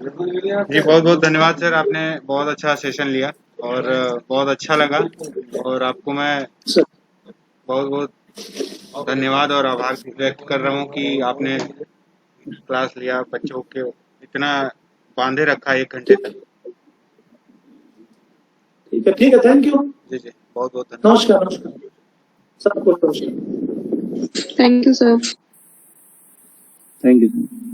जी बहुत बहुत धन्यवाद सर, आपने बहुत अच्छा सेशन लिया और बहुत अच्छा लगा, और आपको मैं सर बहुत बहुत धन्यवाद और आभार व्यक्त कर रहा हूँ कि आपने क्लास लिया, बच्चों के इतना बांधे रखा 1 घंटे तक। ठीक है, थैंक यू। जी जी, बहुत बहुत धन्यवाद। नमस्कार सबको नमस्कार। Thank you sir. Thank you.